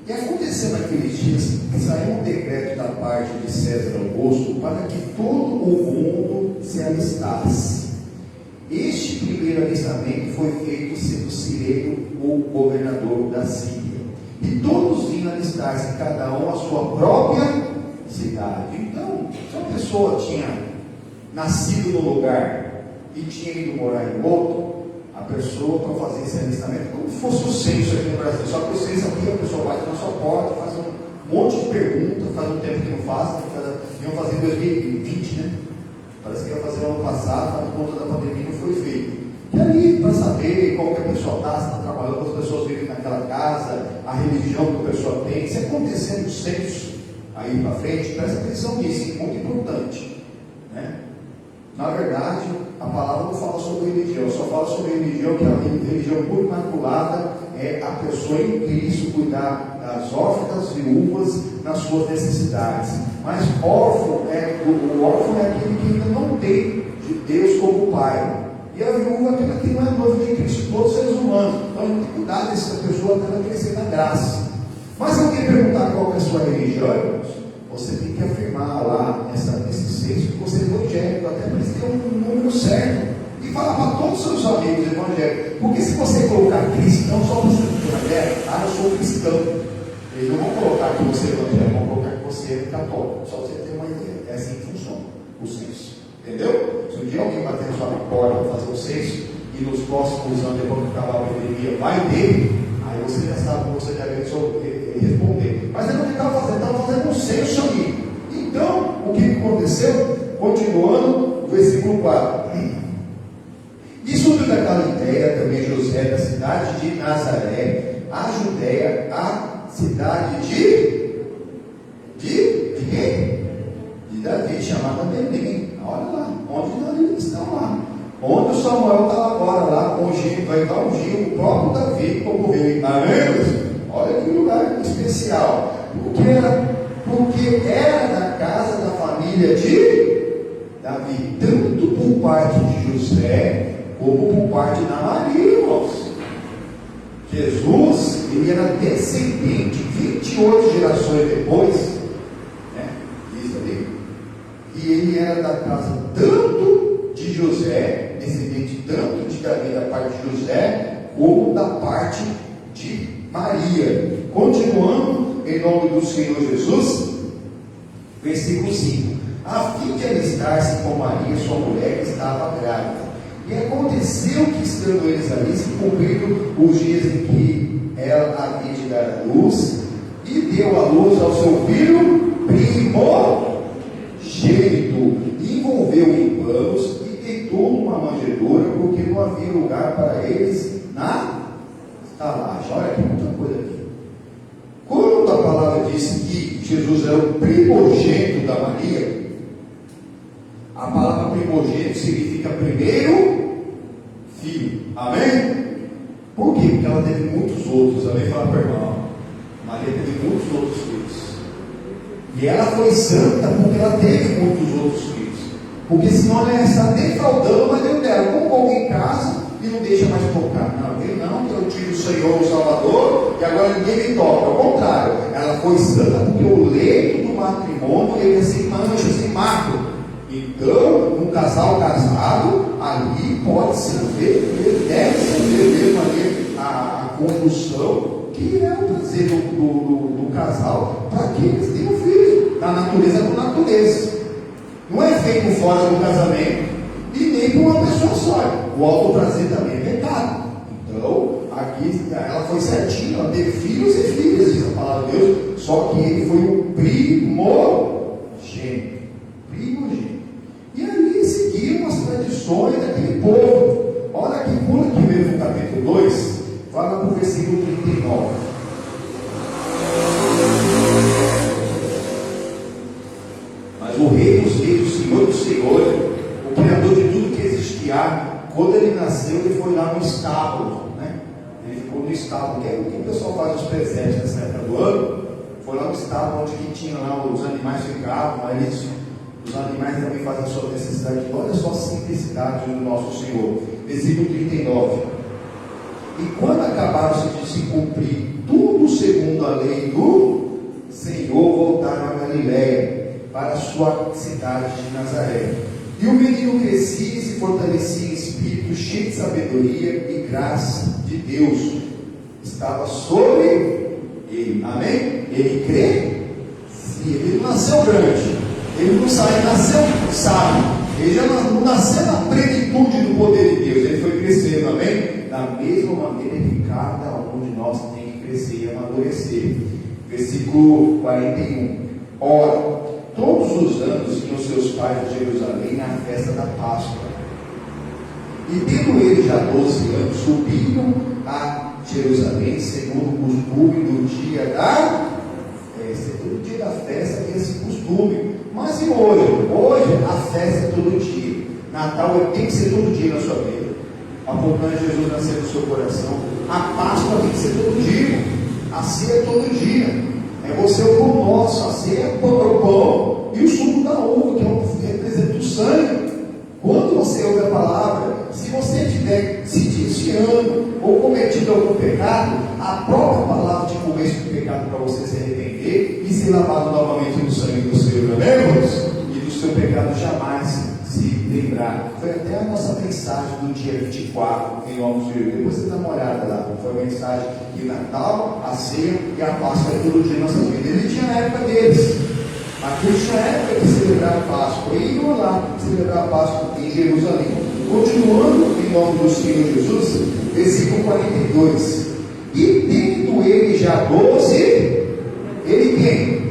e aconteceu naqueles dias que saiu um decreto da parte de César Augusto para que todo o mundo se alistasse. Este primeiro alistamento foi feito sendo Cireno o governador da Síria. E todos vinham alistar-se, cada um a sua própria cidade. Então, se uma pessoa tinha nascido num lugar e tinha ido morar em outro, a a pessoa para fazer esse alistamento, como se fosse o censo aqui no Brasil. Só que o censo aqui, a pessoa bate na sua porta, faz um monte de perguntas, faz um tempo que não faz, iam fazer em 2020, né? Parece que ia fazer no ano passado, mas por conta da pandemia não foi feito. E ali, para saber como que a pessoa está, se está trabalhando, quantas pessoas vivem naquela casa, a religião que a pessoa tem, se acontecer no censo aí para frente, presta atenção nisso, é muito importante, né? Na verdade, a palavra não fala sobre religião, só fala sobre religião, que a religião pura e imaculada é a pessoa em Cristo cuidar das órfãs, das viúvas, nas suas necessidades. Mas o órfão é aquele que ainda não tem de Deus como Pai. E a viúva é aquela que não é noiva de Cristo, todos seres humanos. Então a gente tem que cuidar dessa pessoa até ela crescer na graça. Mas se alguém perguntar qual é a sua religião, irmãos, você tem que afirmar lá nesse censo que você é evangélico, até para eles terem um número certo. E falar para todos os seus amigos evangélicos. Porque se você colocar cristão, só para você mulher, eu sou cristão. Eles não vão colocar que você é evangélico, vão colocar que você é católico. Só você ter uma ideia. É assim que funciona o censo. Entendeu? Se um dia alguém bater na sua porta para fazer o censo, e nos próximos anos, depois que acabar a pandemia, vai ter, aí você já sabe como você deve responder. Mas ele não estava fazendo um censo ali. Então, o que aconteceu? Continuando, o versículo 4. E subiu da Galileia também José, da cidade de Nazaré, a Judéia, a cidade de Davi, chamada Belém. Olha lá, onde eles estão lá. Onde o Samuel estava agora, lá, vai dar ungir o próprio Davi como rei. Amém? Olha que lugar especial. Porque era da casa da família de Davi, tanto por parte de José, como por parte da Maria, irmãos. Jesus, ele era descendente, 28 gerações depois, né? Isso ali. E ele era da casa tanto de José, descendente tanto de Davi da parte de José, como da parte de Maria. Continuando, em nome do Senhor Jesus, versículo 5. A fim de alistar-se com Maria, sua mulher, que estava grávida. E aconteceu que, estando eles ali, se cumpriram os dias em que ela havia de dar a luz, e deu a luz ao seu filho primogênito, e envolveu em panos, e deitou numa manjedoura, porque não havia lugar para eles na estalagem. Olha que muita coisa aqui. Quando a palavra disse que Jesus era o primogênito da Maria, a palavra primogênito significa primeiro filho. Amém? Por quê? Porque ela teve muitos outros. Amém? Fala para o irmão. Maria teve muitos outros filhos. E ela foi santa porque ela teve muitos outros filhos. Porque senão ela está defraudando o marido dela. Como alguém em casa e não deixa mais tocar. Não, que eu tive o Senhor, o Salvador, e agora ninguém me toca. Ao contrário, ela foi santa porque o leito do matrimônio ele é sem mancha, sem marco. Então, um casal casado, ali pode ser feito, deve ser mesmo ali a condução, que é o prazer do casal, para que eles tenham filho, na natureza com natureza. Não é feito fora do casamento, e nem por uma pessoa só. O alto prazer também é pecado. Então, aqui ela foi certinha, ela teve filhos e filhas, diz a palavra de Deus, só que ele foi o primogênito. E ali seguiam as tradições daquele povo. Olha aqui, pula aqui mesmo no capítulo 2, vai lá para o versículo 39. Mas o Rei dos Reis, o Senhor dos Senhores, o Criador de tudo que existia, quando ele nasceu, ele foi lá no estábulo, né? Ele ficou no estábulo, que é o que o pessoal faz nos presentes nessa época do ano. Foi lá no estábulo onde que tinha lá os animais ficavam, aí os animais também fazem a sua necessidade. Olha só a simplicidade do nosso Senhor. Versículo 39. E quando acabaram de se cumprir tudo segundo a lei do Senhor, voltaram a Galileia, para a sua cidade de Nazaré. E o menino crescia e se fortalecia em espírito, cheio de sabedoria e graça de Deus estava sobre ele. Amém? Ele crê? Sim, ele não nasceu grande. Ele não nasceu sábio, Ele já não nasceu na plenitude do poder de Deus, ele foi crescendo, amém? Da mesma maneira que cada um de nós tem que crescer e amadurecer. Versículo 41. Ora, todos os anos iam seus pais a Jerusalém na festa da Páscoa. E tendo eles já 12 anos, subiram a Jerusalém, segundo o costume do dia da festa. Todo dia da festa tem esse costume. Mas e hoje? Hoje a festa é todo dia. Natal tem que ser todo dia na sua vida. Apontando Jesus nascer no seu coração. A Páscoa tem que ser todo dia. A ceia é todo dia. É você o pão nosso. A ceia é o pão e o suco da uva, que representa o sangue. Quando você ouve a palavra, se você estiver se desviando ou cometido algum pecado, a própria palavra te convence do pecado para você se arrepender e ser lavado novamente no sangue do Senhor, amém? E do seu pecado jamais se lembrar. Foi até a nossa mensagem do dia 24 em Homens de Deus. Depois você dá uma olhada lá. Foi a mensagem de Natal, a ceia e a Páscoa todo dia em nossas vidas. Ele tinha a época deles. Aqui tinha a época de celebrar a Páscoa. E iam lá celebrar a Páscoa em Jerusalém. Continuando em nome do Senhor Jesus, versículo 42. E tendo ele já 12, ele quem?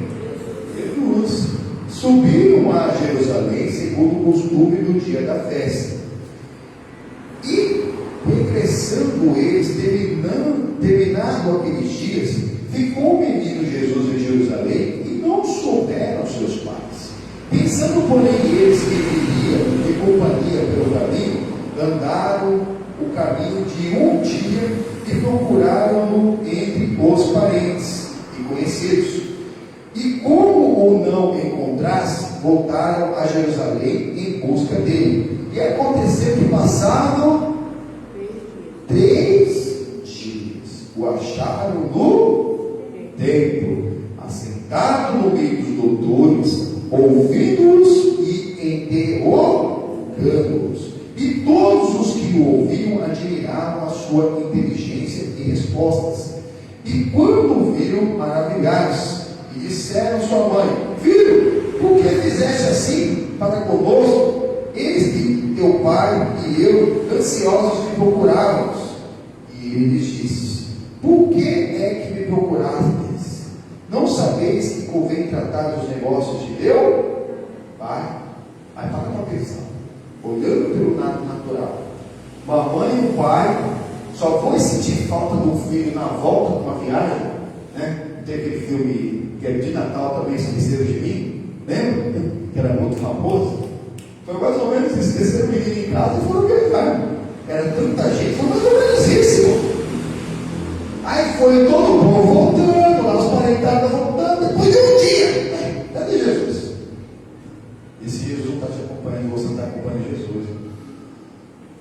Jesus. Subiram a Jerusalém, segundo o costume do dia da festa. E, regressando eles, terminado aqueles dias, ficou o menino Jesus em Jerusalém, e não souberam seus pais. Pensando, porém, eles que ele iria de companhia pelo caminho, andaram o caminho de um dia e procuraram-no entre os parentes e conhecidos. E como o não encontrasse, voltaram a Jerusalém em busca dele. E aconteceu que passaram 3 dias, o acharam no templo, assentado no meio dos doutores, ouvindo-os e interrogando-os. E todos os que o ouviam admiravam a sua inteligência e respostas. E quando o viram, maravilharam-se. E disseram à sua mãe: Filho, por que fizeste assim para conosco? Eis que teu pai e eu, ansiosos, te procurávamos. E ele lhes disse: Por que é que me procurastes? Não sabeis que convém tratar dos negócios de Deus? Pai, para uma atenção. Olhando pelo lado natural, mamãe e o pai só vão sentir falta do filho na volta de uma viagem, né? Tem aquele filme que é de Natal também, Esqueceram de Mim, lembra? Que era muito famoso. Foi mais ou menos isso, esqueceram o menino em casa e foram viajar. Era tanta gente, foi mais ou menos isso. Aí foi todo o povo voltando, lá os parentados voltando, depois de um dia. Cadê Jesus? E se Jesus não está te acompanhando, você não está acompanhando Jesus.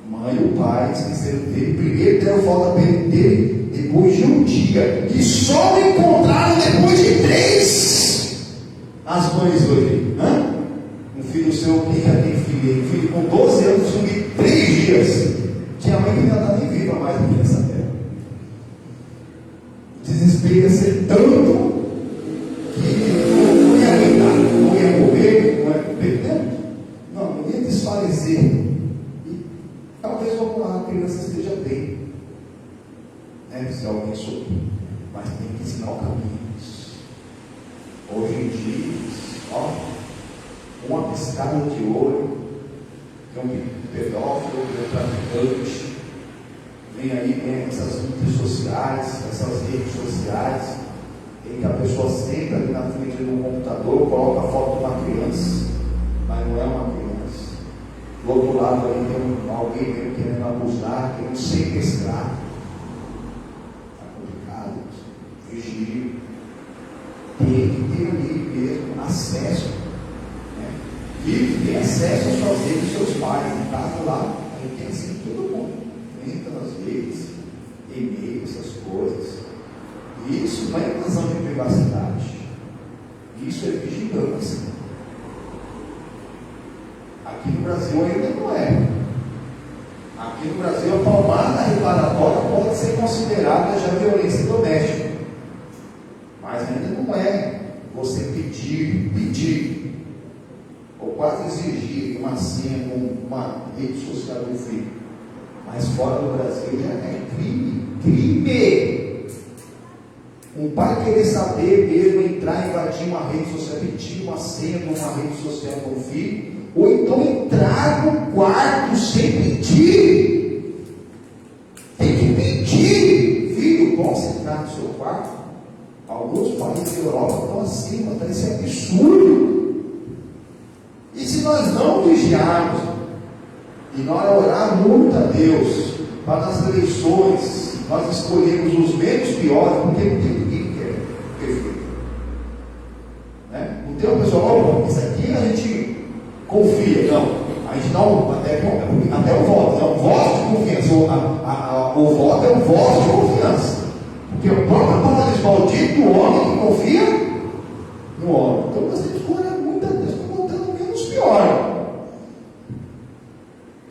Mãe e o pai esqueceram dele. Primeiro deram volta dele, depois de um dia. E só o encontraram depois de 3. As mães hoje, né? Um filho seu que já tem filho, um filho com 12 anos, sumir 3 dias. Tinha mãe que ainda está nem viva mais do que nessa terra. O desespero ia ser tanto que não ia aguentar, não ia morrer, não ia perder, não ia desfalecer. E talvez a criança esteja bem, né? Se alguém souber, mas tem que ensinar o caminho. Hoje em dia, ó, uma piscada de olho, que é um pedófilo, que é um traficante, vem aí essas mídias sociais, essas redes sociais, em que a pessoa senta ali na frente de um computador, coloca a foto de uma criança, mas não é uma criança. Do outro lado ali tem alguém querendo abusar, querendo sequestrar. Está complicado, vigília. Tem que ter ali mesmo acesso, né? Filhos tem acesso às suas redes, seus pais, em casa lá, aí tem assim todo mundo, entra nas redes, e-mail, essas coisas. E isso não é invasão de privacidade, isso é vigilância. Aqui no Brasil ainda não é. Aqui no Brasil a palmada reparatória pode ser considerada já violência doméstica. Mas ainda não é você pedir, ou quase exigir uma senha com uma rede social do filho. Mas fora do Brasil já é crime. Crime! Um pai querer saber mesmo, entrar e invadir uma rede social, pedir uma senha de uma rede social do filho, ou então entrar no quarto sem pedir. Tem que pedir. Filho, posso entrar no seu quarto? Alguns países da Europa estão acima, tá? Isso é absurdo. E se nós não vigiarmos, e nós orar muito a Deus, para nas eleições, nós escolhemos os menos piores, porque não tem ninguém que é perfeito. Né? Não tem uma pessoa, isso aqui a gente confia, não. A gente não, até o voto, é um voto de confiança. O voto é um voto de confiança. Porque o próprio palavra diz, maldito o homem que confia no homem. Então nós temos que orar muito a Deus para botar no menos pior.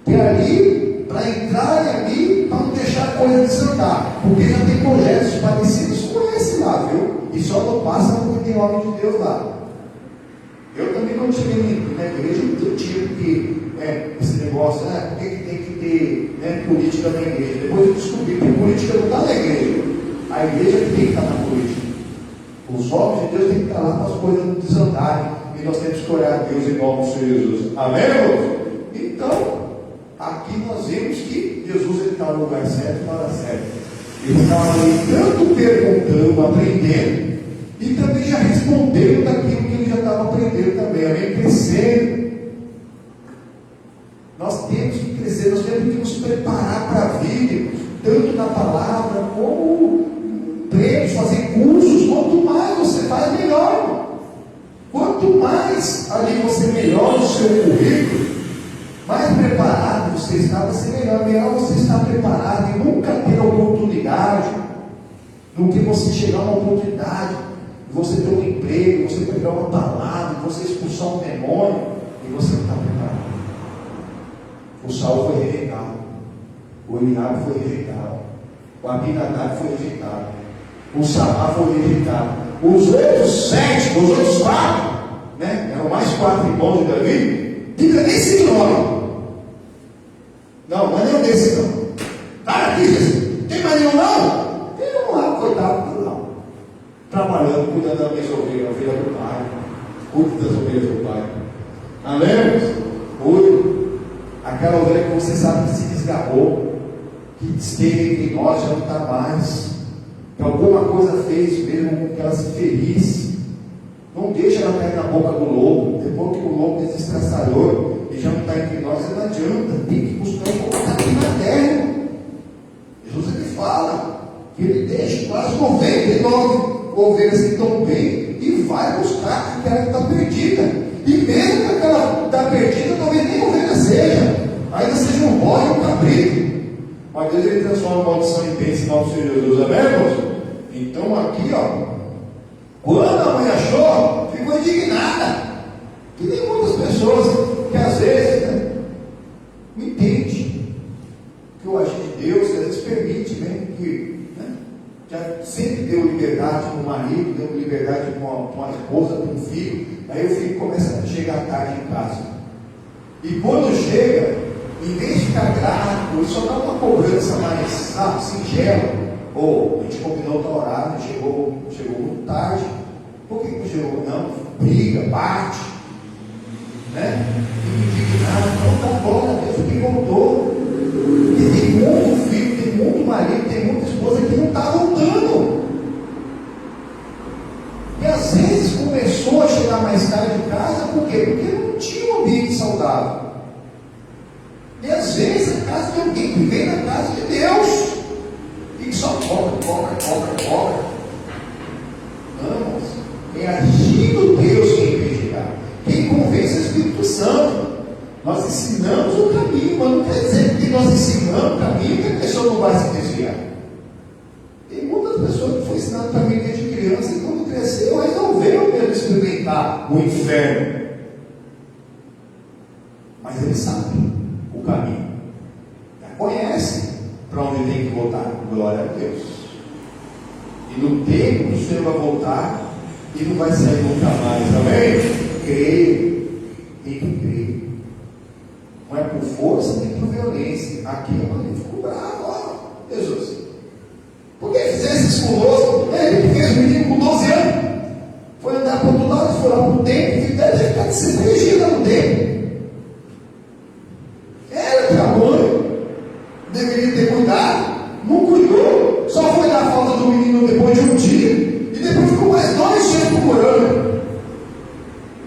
E ali, para entrarem ali, para não deixar a coisa desandar. Porque já tem projetos parecidos com esse lá, viu? E só não passa porque tem homem de Deus lá. Eu também, quando cheguei na igreja, não entendi porque esse negócio, por que tem que ter política na igreja? Depois eu descobri que política não está na igreja. A igreja tem que estar na política. Os homens de Deus têm que estar lá para as coisas não desandarem. E nós temos que orar a Deus em nome do Senhor Jesus. Amém, irmãos? Então, aqui nós vemos que Jesus está no lugar certo, na hora certa. Ele estava ali tanto perguntando, aprendendo, e também já respondendo daquilo que ele já estava aprendendo também, amém? Crescendo. Nós temos que crescer, nós temos que nos preparar para a vida, tanto na palavra como prêmios, fazer cursos. Quanto mais você faz, melhor. Quanto mais ali você melhora o seu currículo, mais preparado você está, vai ser melhor. Melhor você estar preparado e nunca ter oportunidade do que você chegar a uma oportunidade, você ter um emprego, você pegar uma palavra, você expulsar um demônio e você não está preparado. O Saul foi rejeitado, o Eliabe foi rejeitado, o Abinadab foi rejeitado, o Samar foi rejeitado, os outros 7, os outros 4, eram mais 4 irmãos de Davi, diga nem esse nome. Não é nenhum desse não. Tá aqui, Jesus. Tem mais nenhum não? Tem um lá, coitado, não. Trabalhando, cuidando das minhas ovelhas, a ovelha do Pai. Cuide das ovelhas do Pai. Amém? Cuide. Aquela ovelha que você sabe que se desgarrou, que esteve entre nós, já não está mais. Que alguma coisa fez mesmo com que ela se ferisse. Não deixa ela cair na boca do lobo. Depois que o lobo desestraçalhou e já não está entre nós, não adianta. Tem que buscar e colocar aqui na terra. Jesus ele fala que ele deixa quase 99 ovelhas que estão bem e vai buscar aquela que está perdida. E mesmo que aquela que está perdida, talvez nem ovelha seja, ainda seja um bode ou um cabrito. Mas Deus ele transforma a maldição em bênção em nome do Senhor Jesus. Amém, irmãos? Então aqui, quando a mãe achou, ficou indignada. Que nem muitas pessoas que às vezes não entendem que o agir de Deus, que às vezes permite mesmo que já sempre deu liberdade para o marido, deu liberdade para uma esposa, para um filho. Aí o filho começa a chegar tarde em casa. E quando chega, em vez de ficar grato, ele só dá uma cobrança mais singela. Ou a gente combinou tal horário, chegou muito tarde. Por que não chegou? Não, briga, bate, fica indignado. Não dá bola, Deus que voltou. E tem muito filho, tem muito marido, tem muita esposa que não está voltando. E às vezes começou a chegar mais tarde em casa, por quê? Porque não tinha um ambiente saudável. E às vezes a casa de alguém que vem na casa de Deus e só cobra. Não, é agindo Deus quem vigiar. Quem convence é o Espírito Santo. Nós ensinamos o caminho, mas não quer dizer que nós ensinamos o caminho que a pessoa não vai se desviar. Tem muitas pessoas que foi ensinado o caminho desde criança e quando cresceu resolveu mesmo experimentar o inferno. Mas ele sabe o caminho, já conhece para onde tem que voltar. Glória a Deus. E no tempo o Senhor vai voltar e não vai sair nunca mais. Amém? Creio. tem que crer. Não é por força nem por violência. Aqui ele ficou bravo, ó, Jesus. Por que fizesse isso conosco? Ele fez o menino com 12 anos. Foi andar para outro lado, foi lá para o templo, e deve ficar de ser corrigida no templo. Era que a mãe deveria ter cuidado, não cuidou, só foi dar falta do menino depois de um dia, e depois ficou mais 2 dias procurando.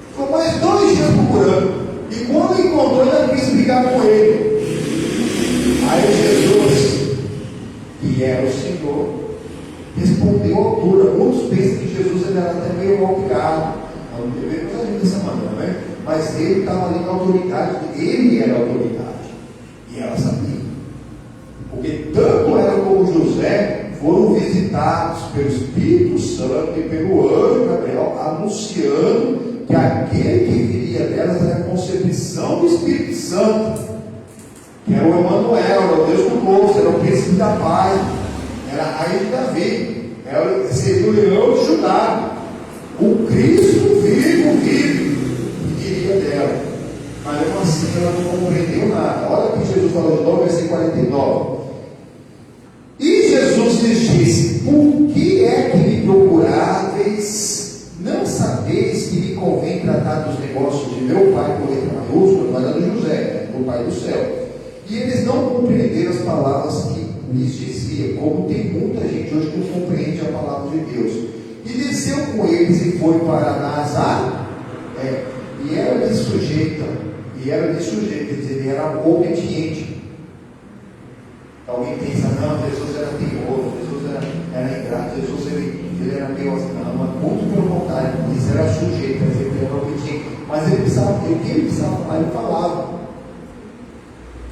Ficou mais 2 dias procurando. E quando encontrou, ainda quis brigar com ele. Aí Jesus, que era o Senhor, respondeu à altura. Muitos pensam que Jesus ele era até meio mal-criado. Não devemos agir dessa maneira, né? Mas ele estava ali na autoridade, ele era a autoridade. E ela sabia. Porque tanto ela como José foram visitados pelo Espírito Santo e pelo anjo Gabriel, anunciando que aquele que viria delas era a concepção do Espírito Santo, que era o Emanuel, era o Deus conosco, era o príncipe da paz, era a rainha de Davi, seria o leão de Judá, o Cristo vivo, que viria dela. Mas mesmo assim ela não compreendeu nada. Olha o que Jesus falou de novo, versículo 49. E Jesus lhes disse: por que é que me procuráveis? Não sabeis que me convém tratar dos negócios de meu Pai, com letra maiúscula, não era do José, do Pai do céu. E eles não compreenderam as palavras que lhes dizia, como tem muita gente hoje que não compreende a palavra de Deus. E desceu com eles e foi para Nazaré, e era de sujeita, quer dizer, ele era obediente. Alguém pensa, não, Jesus era teimoso, Jesus era ingrato, Jesus ele era meio assim, não, muito pelo contrário, ele era sujeito, quer dizer, ele era obediente. Mas ele precisava, o que ele precisava falar, ele falava.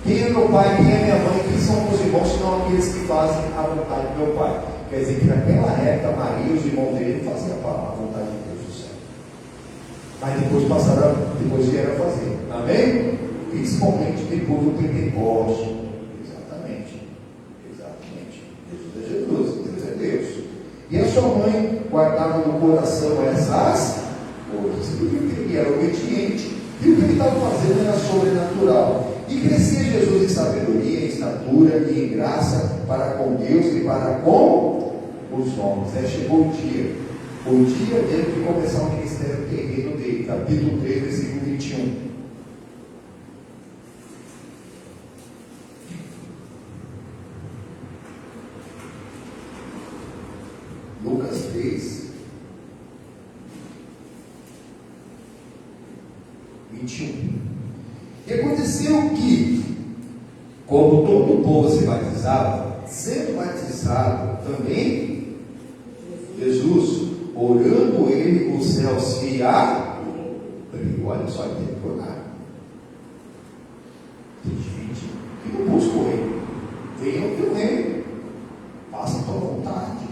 Quem é meu pai, quem é minha mãe, quem são meus irmãos, senão aqueles que fazem a vontade do meu pai. Quer dizer que naquela época, Maria e os irmãos dele faziam a vontade de Deus do céu. Mas depois vieram a fazer. Amém? Principalmente depois do Pentecostes. Exatamente. Jesus é Jesus, Deus é Deus. E a sua mãe guardava no coração essas coisas. E viu que ele era obediente. Viu que ele estava fazendo era sobrenatural. E crescia Jesus em sabedoria, em estatura e em graça para com Deus e para com os homens. Chegou o dia dele de começar o ministério terreno dele, capítulo 3, versículo 21. Lucas 3, 21. E aconteceu que, como todo o povo se batizava, sendo batizado também Jesus, olhando ele, o céu se abriu. Olha só, ele tem que orar. Tem gente que não busca o reino. Venha o teu reino. Faça a tua vontade.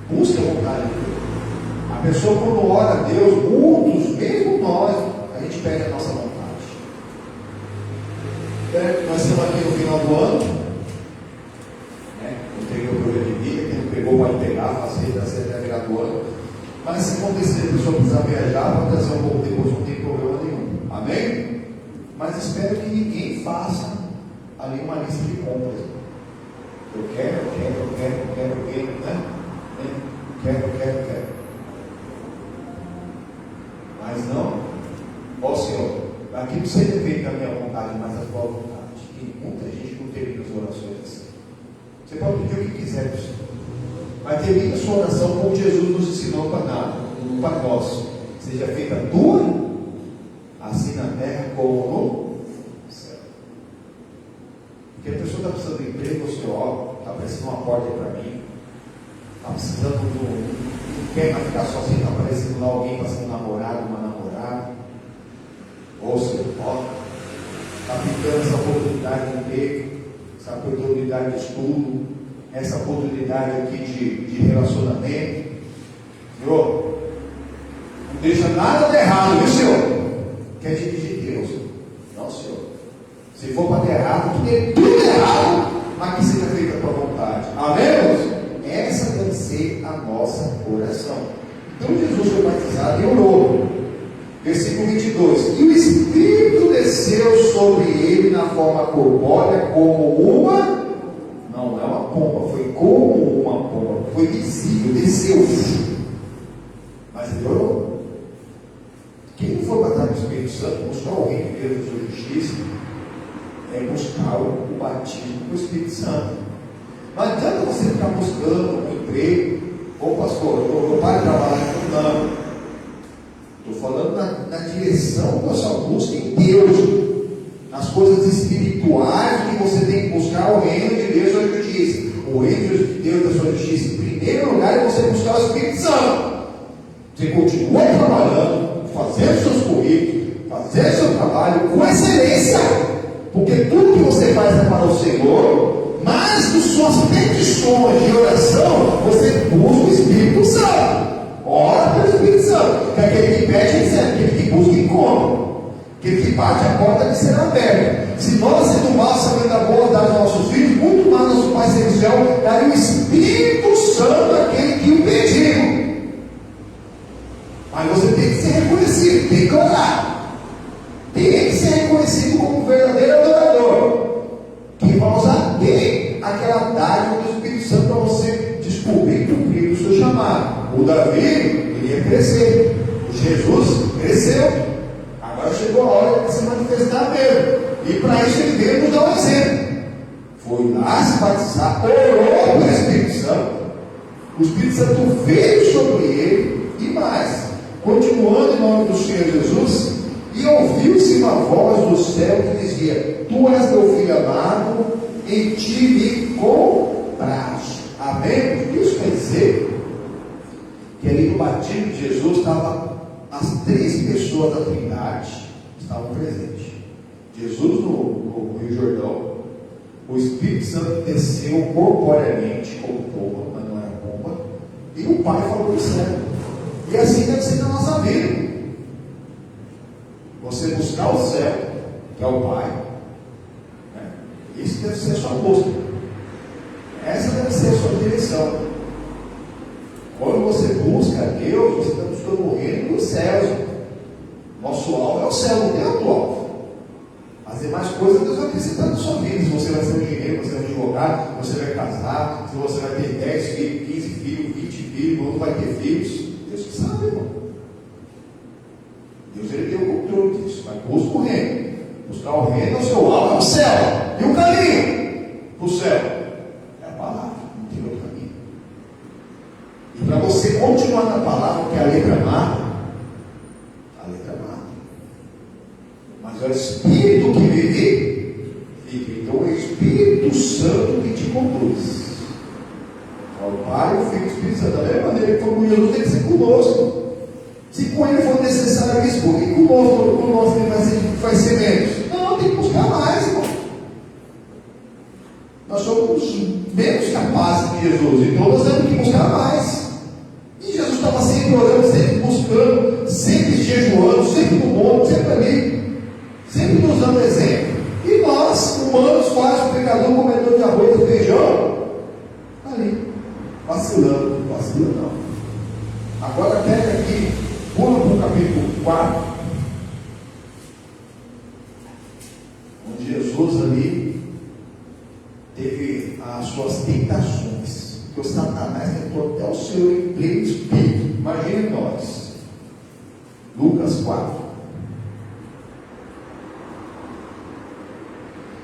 Busque a vontade de Deus. A pessoa, quando ora a Deus, muitos, mesmo nós, a gente perde a nossa vontade. Nós estamos aqui no final do ano, não tem o projeto de vida, quem não pegou vai pegar, fazer até virar do ano. Mas se acontecer, a pessoa precisar viajar, vai trazer um pouco depois, não tem problema nenhum. Amém? Mas espero que ninguém faça ali uma lista de compras. Eu quero, né? Quero. Mas não, ó Senhor, aquilo seja feito da minha vontade, mas da tua vontade. E muita gente não termina as orações assim. Você pode pedir o que quiser do Senhor, mas termina a sua oração como Jesus nos ensinou para nós. Seja feita a tua, assim na terra como no céu. Porque a pessoa está precisando de emprego, o Senhor, está precisando de uma porta para mim, está precisando não quer mais ficar sozinho, está aparecendo lá alguém para ser um namorado, uma namorada. Ou Senhor, está pintando essa oportunidade de emprego, essa oportunidade de estudo, essa oportunidade aqui de relacionamento. Senhor, não deixa nada de errado, viu Senhor? Quer dirigir Deus? Não, Senhor. Se for para ter errado, tudo errado, mas que seja feita a tua vontade. Amém, irmãos? Essa deve ser a nossa oração. Então Jesus foi batizado e orou. Versículo 22. E o Espírito desceu sobre ele na forma corpórea como uma... Não é uma pomba, foi como uma pomba. Foi visível, desceu. Mas ele orou. Quem não for batalhar no Espírito Santo, buscar o reino de Deus e sua justiça, é buscar o batismo do Espírito Santo. Não adianta você ficar buscando um emprego. Ô pastor, eu paro de trabalhar. Não. Estou falando na direção da sua busca em Deus. Nas coisas espirituais que você tem que buscar o reino de Deus e a sua justiça. O reino de Deus e a sua justiça. Em primeiro lugar é você buscar o Espírito Santo. Você continua trabalhando, fazendo seus currículos, fazendo seu trabalho com excelência. Porque tudo que você faz é para o Senhor, mas nas suas petições de oração, você busca o Espírito Santo. Ora pelo Espírito Santo. Que aquele que pede, recebe. Aquele que busca, encontra. Aquele que bate, a porta lhe será aberta. Se nós retomamos a da bondade dos nossos filhos, muito mais nosso Pai Celestial daria o Espírito Santo àquele que o pediu. Mas você tem que ser reconhecido, tem que orar. Tem que ser reconhecido como verdadeiro adorador. Que vai usar bem aquela dádiva do Espírito Santo para você descobrir e cumprir o seu chamado. O Davi, ele ia crescer. O Jesus cresceu. Agora chegou a hora de se manifestar mesmo. E para isso ele veio nos dar um exemplo. Foi lá se batizar, orou pelo Espírito Santo. O Espírito Santo veio sobre ele. E mais, continuando em nome do Senhor Jesus, e ouviu-se uma voz do céu que dizia: Tu és meu filho amado, em ti me comprazo. Amém? Isso quer dizer que ali no batismo de Jesus estavam as três pessoas da Trindade estavam presentes. Jesus no Rio Jordão, o Espírito Santo desceu corporeamente como pomba, mas não era pomba, e o Pai falou do céu. E assim deve ser na nossa vida. Você buscar o céu, que é o Pai, né? Isso deve ser a sua busca. Essa deve ser a sua direção. Quando você busca a Deus, você está buscando o reino dos céus. Nosso alvo é o céu, não tem outro alvo. As demais coisas Deus vai acrescentar na sua vida. Se você vai ser um engenheiro, você vai advogado, você vai casar, se você vai ter 10 filhos, 15 filhos, 20 filhos, ou não vai ter filhos, Deus que sabe, irmão. Deus ele tem o controle disso. Mas busca o reino. Buscar o reino é o seu alvo, é o céu. E o caminho para o céu é a palavra, não tem outro caminho. E para você continuar na palavra, que é a letra mata, mas é o Espírito que vive, fica. Então é o Espírito Santo que te conduz. O Pai, o Filho e o Espírito Santo. Da mesma maneira que foi com Jesus, tem que ser conosco. Se com ele for necessário isso, por que conosco ele vai ser menos? Não, tem que buscar mais, irmão. Nós somos menos capazes que Jesus, então nós temos que buscar mais. E Jesus estava sempre orando, sempre buscando, sempre jejuando, sempre no monte, sempre ali, sempre nos dando exemplo. E nós, humanos, falhos, pecador, comedor de arroz e feijão, ali, vacilando não. Agora pega aqui, pula para o capítulo 4, onde Jesus ali teve as suas tentações, porque o Satanás tentou até o seu emprego espírito. Imagine nós, Lucas 4.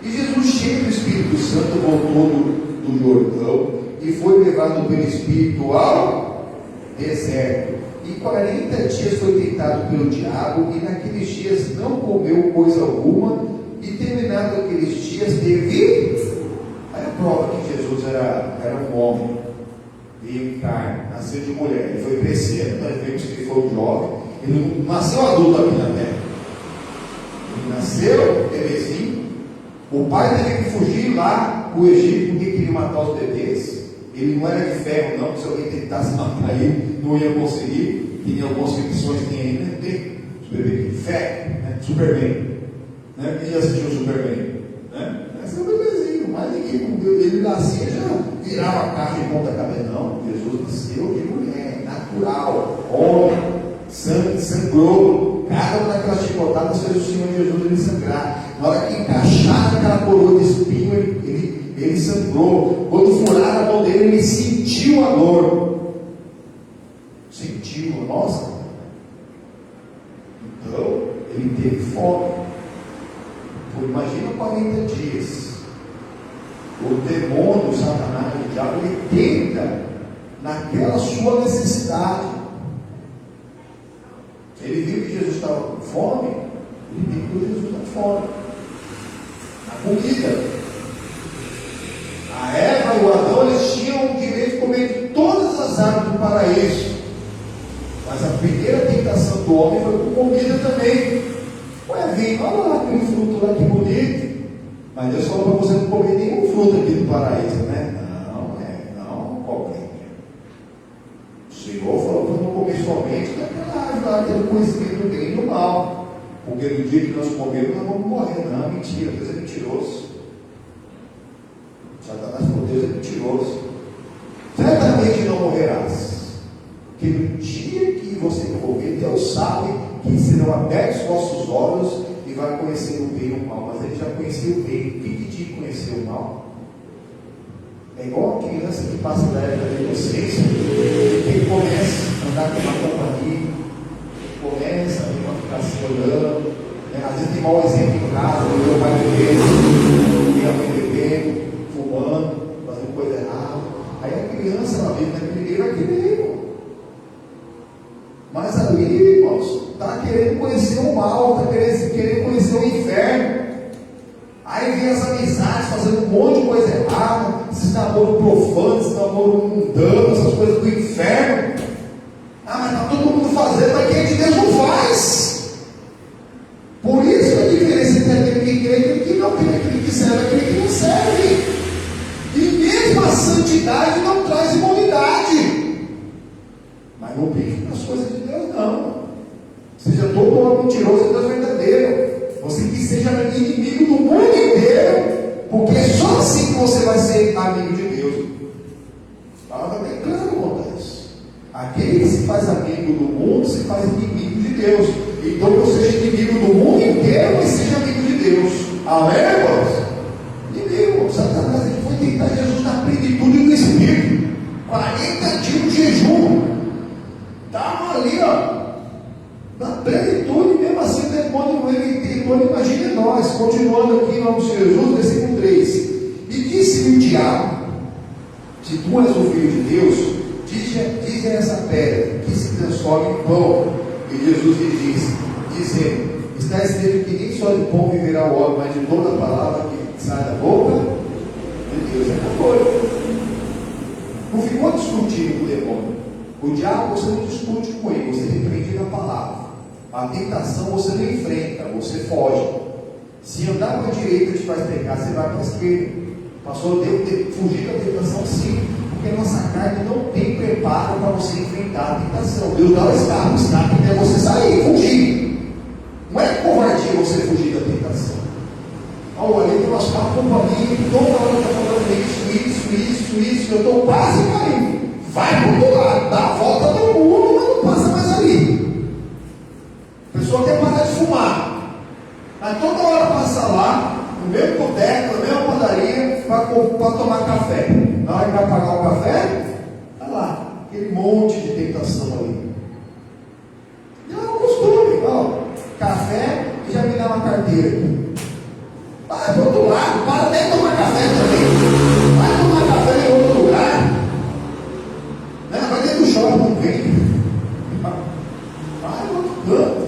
E Jesus, cheio do Espírito Santo, voltou do Jordão e foi levado pelo Espírito ao deserto. E 40 dias foi tentado pelo diabo, e naqueles dias não comeu coisa alguma, e terminado aqueles dias teve... Olha a prova que Jesus era um homem, veio em carne, nasceu de mulher, ele foi crescendo, nós vemos que ele foi um jovem, ele não nasceu adulto aqui na terra, ele nasceu bebezinho. O pai teve que fugir lá para o Egito porque queria matar os bebês. Ele não era de ferro, não. Se alguém tentasse matar ele, não ia conseguir. Tem algumas ficções que tem aí, né? Tem os bebês de ferro, né? Superman, né? Quem já assistiu o Superman? Né? Esse é o bebezinho, mas ninguém, ele nascia já virava a caixa de ponta cabeça. Não, Jesus nasceu de mulher, natural, homem, sangue sangrou. cada uma daquelas chicotadas fez o Senhor Jesus ele sangrar. Na hora que encaixaram aquela coroa de espinho, ele sangrou. Quando furaram a mão dele, ele sentiu a dor. Sentiu, nossa. Então, ele teve fome. Então, imagina 40 dias. O demônio, o Satanás, o diabo, ele tenta naquela sua necessidade. Ele viu que Jesus estava com fome, ele tentou Jesus na fome, na comida. A Eva e o Adão, eles tinham o direito de comer de todas as árvores do paraíso. Mas a primeira tentação do homem foi com comida também. Ué, vem, olha lá aquele fruto lá que bonito. Mas Deus falou para você não comer nenhum fruto aqui do paraíso, né? Não qualquer. O Senhor falou para não comer somente daquela árvore lá, aquele conhecimento do bem e do mal. Porque no dia que nós comermos, nós vamos morrer. Não, mentira, Deus é mentiroso. Satanás por Deus é mentiroso. Certamente não morrerás. Porque no dia que você comer, Deus sabe que serão abertos os vossos olhos e vai conhecer o bem e o mal. Mas ele já conhecia o bem. O que de conhecer o mal? É igual a criança que passa da época da inocência, que começa a andar com uma companhia, começa a ficar se olhando, né? Às vezes tem mau exemplo em casa, o pai bebendo, a mãe bebendo, fumando, fazendo coisa errada. Aí a criança, ela vive naquele meio, vai querer, irmão. Mas ali, irmãos, está querendo conhecer o mal, está querendo conhecer o inferno. Aí vem as amizades fazendo um monte de coisa errada, esses namoros profanos, esses namoros mundanos, essas coisas do inferno. Ah, mas está todo mundo fazendo, mas quem é de Deus não faz. Por isso a diferença entre aquele que crê e aquele que não crê, aquele que serve e aquele que não serve. E mesmo a santidade não traz imunidade. Mas não brinque com as coisas de Deus, não. Seja todo homem mentiroso e Deus verdadeiro. Você que seja inimigo do mundo inteiro, porque é só assim que você vai ser amigo de Deus. A palavra bem clara quanto a isso. Aquele que se faz amigo do mundo se faz inimigo de Deus. Então você seja inimigo do mundo inteiro, mas seja amigo de Deus. Amém, irmãos? Inimigo, Satanás, ele foi tentar Jesus na plenitude do Espírito. 40 dias de jejum. Estavam ali, ó. Na plenitude, mesmo assim, o demônio tentou, imagine nós, continuando aqui em nome de Jesus, versículo 3. E disse-lhe o diabo: se tu és o filho de Deus, diz a essa pedra que se transforme em pão. E Jesus lhe disse, dizendo: está escrito que nem só de pão viverá o homem, mas de toda a palavra que sai da boca de Deus. Acabou. Não ficou discutindo com o demônio. O diabo você não discute com ele, você repreende na palavra. A tentação você não enfrenta, você foge. Se andar para a direita te faz pecar, você vai para a esquerda. Pastor, devo fugir da tentação, sim, porque a nossa carne não tem preparo para você enfrentar a tentação. Deus dá o escape até você sair, fugir. Não é covardia você fugir da tentação. Olha, tem umas quatro companhias que toda hora está falando isso, eu estou quase caindo. Vai para o outro lado, dá a volta no mundo, mas não passa mais ali. A pessoa quer parar de fumar, mas toda hora passa lá, no mesmo boteco, na mesma padaria, para tomar café. Na hora que vai pagar o café, está lá, aquele monte de tentação ali. E é um costume, ó, café e já me dá uma carteira. Vai para o outro lado, para até tomar café também. Vai tomar café em outro lugar. Vai dentro do shopping, não vem. Vai no outro canto.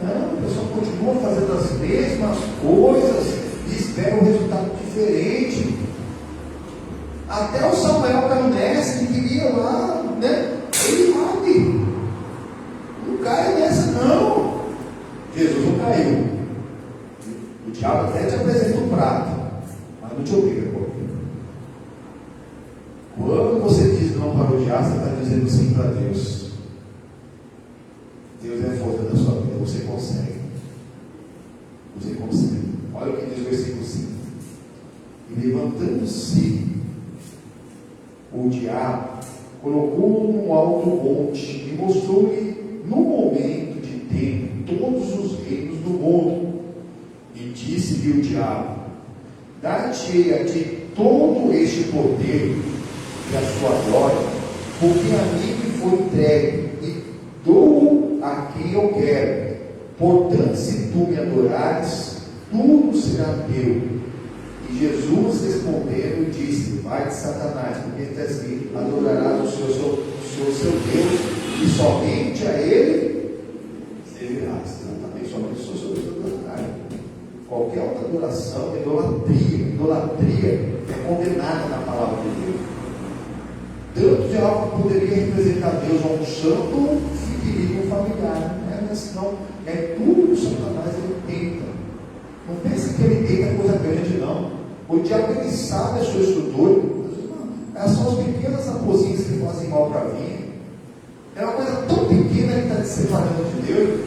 Não, a pessoa continua fazendo as mesmas coisas e espera um resultado diferente. Até o Samuel Canonese, que queria lá, né? Ele sabe. Não cai nessa, não. Jesus não caiu. O diabo até te apresenta um prato, mas não te obriga a comer. Quando você diz não para o diabo, você está dizendo sim para Deus. Deus é a força da sua vida, você consegue. Você consegue. Olha o que diz o versículo 5. E levantando-se, o diabo colocou-o num alto monte e mostrou-lhe no momento de tempo, todos os reinos do mundo. E disse-lhe o diabo: dar-te-ei a ti todo este poder e a sua glória, porque a mim me foi entregue, e dou a quem eu quero. Portanto, se tu me adorares, tudo será teu. E Jesus respondendo disse: vai de Satanás, porque está escrito: adorarás o Senhor seu Deus, e somente a Ele servirás. Também somente o Senhor seu Deus adorarás. Qualquer outra adoração é idolatria. Idolatria é condenada na palavra de Deus. Tanto de algo que poderia representar Deus a um santo ou um querido, um familiar. Mas não, é tudo que o Satanás ele tenta. Não pense que ele tenta coisa grande, não. O diabo ele sabe a sua estrutura. Essas são as pequenas raposinhas que fazem mal para mim. É uma coisa tão pequena que está te separando de Deus.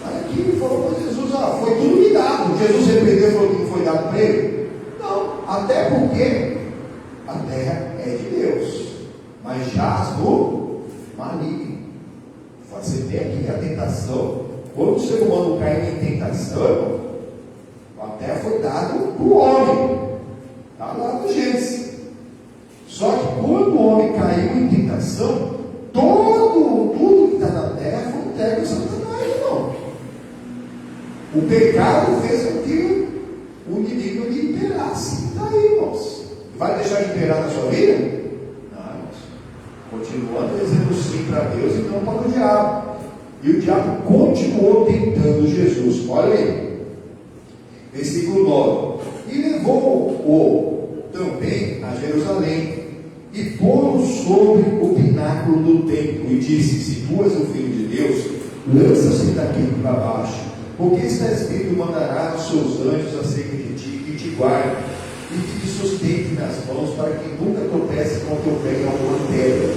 Aí aqui ele falou para Jesus: foi tudo me dado. Jesus repreendeu e falou que não foi dado para ele? Não, até porque a terra é de Deus, mas jaz no maligno. Você tem aqui a tentação. Quando o ser humano cai em tentação, a terra foi dada para o homem. Está lá no Gênesis. Só que quando o homem caiu em tentação, tudo que está na terra foi entregue a Satanás, irmão. O pecado fez com que o inimigo lhe imperasse. Está aí, irmãos. Vai deixar de imperar na sua vida? Não, irmãos. Continuando dizendo sim para Deus e não para o diabo. E o diabo continuou tentando Jesus. Olha aí. Versículo 9. E levou-o também a Jerusalém, e pô-lo sobre o pináculo do templo, e disse: se tu és o filho de Deus, lança-se daqui para baixo, porque está escrito: mandará os seus anjos acerca de ti, que te guardem, e que te sustente nas mãos, para que nunca tropece com o teu pé em alguma pedra.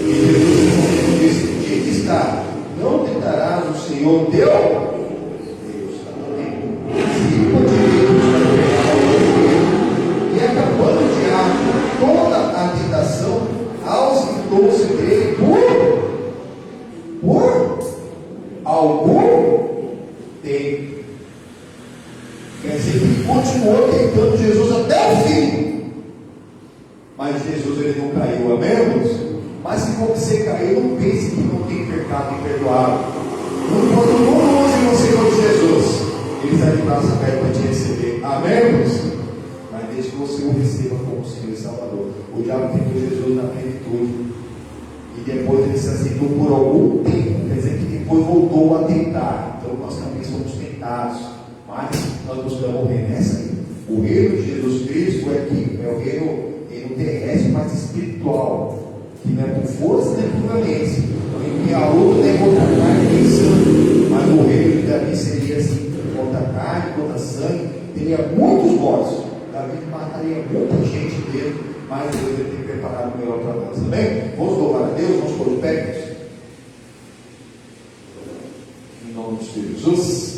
E Jesus disse: dito está, não tentarás o Senhor teu Deus. Se e acabando o diabo toda a tentação, ausentou-se dele por algum tempo. Quer dizer que ele continuou tentando Jesus até o fim. Mas Jesus ele não caiu, amém, irmãos? Mas se você caiu, não pense que não tem pecado imperdoável. Quando não use o Senhor Jesus, Ele está de braços abertos para te receber, amém, irmãos? Mas desde que você o receba como Senhor e Salvador. O diabo tentou Jesus na plenitude, e depois ele se aceitou por algum tempo, quer dizer que depois voltou a tentar. Então nós também somos tentados, mas nós buscamos o reino. Essa aí, o reino de Jesus Cristo é o reino terrestre, mas espiritual, que não é por força nem por violência, em que a luta nem contra a carne nem sangue, mas o reino de Davi seria assim: contra a carne, contra a sangue, teria muitos mortos. Davi mataria muita gente dele, mas Deus tem preparado o melhor para nós. Amém? Vamos louvar a Deus, vamos pôr os pés. Em nome de Jesus.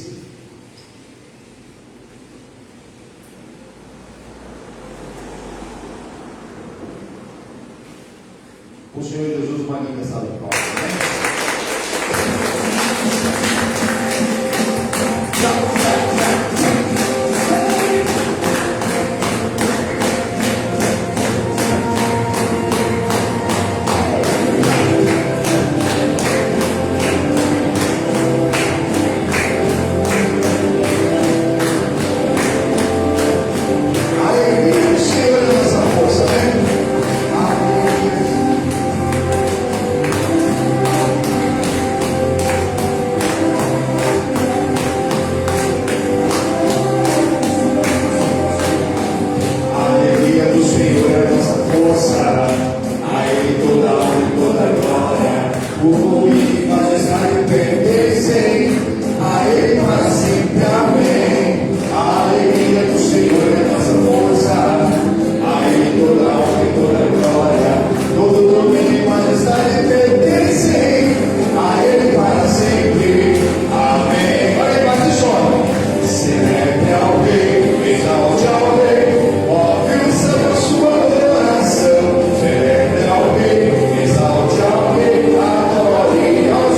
O Senhor Jesus, uma linda salva de palmas. Exalte ao Rei, adore ao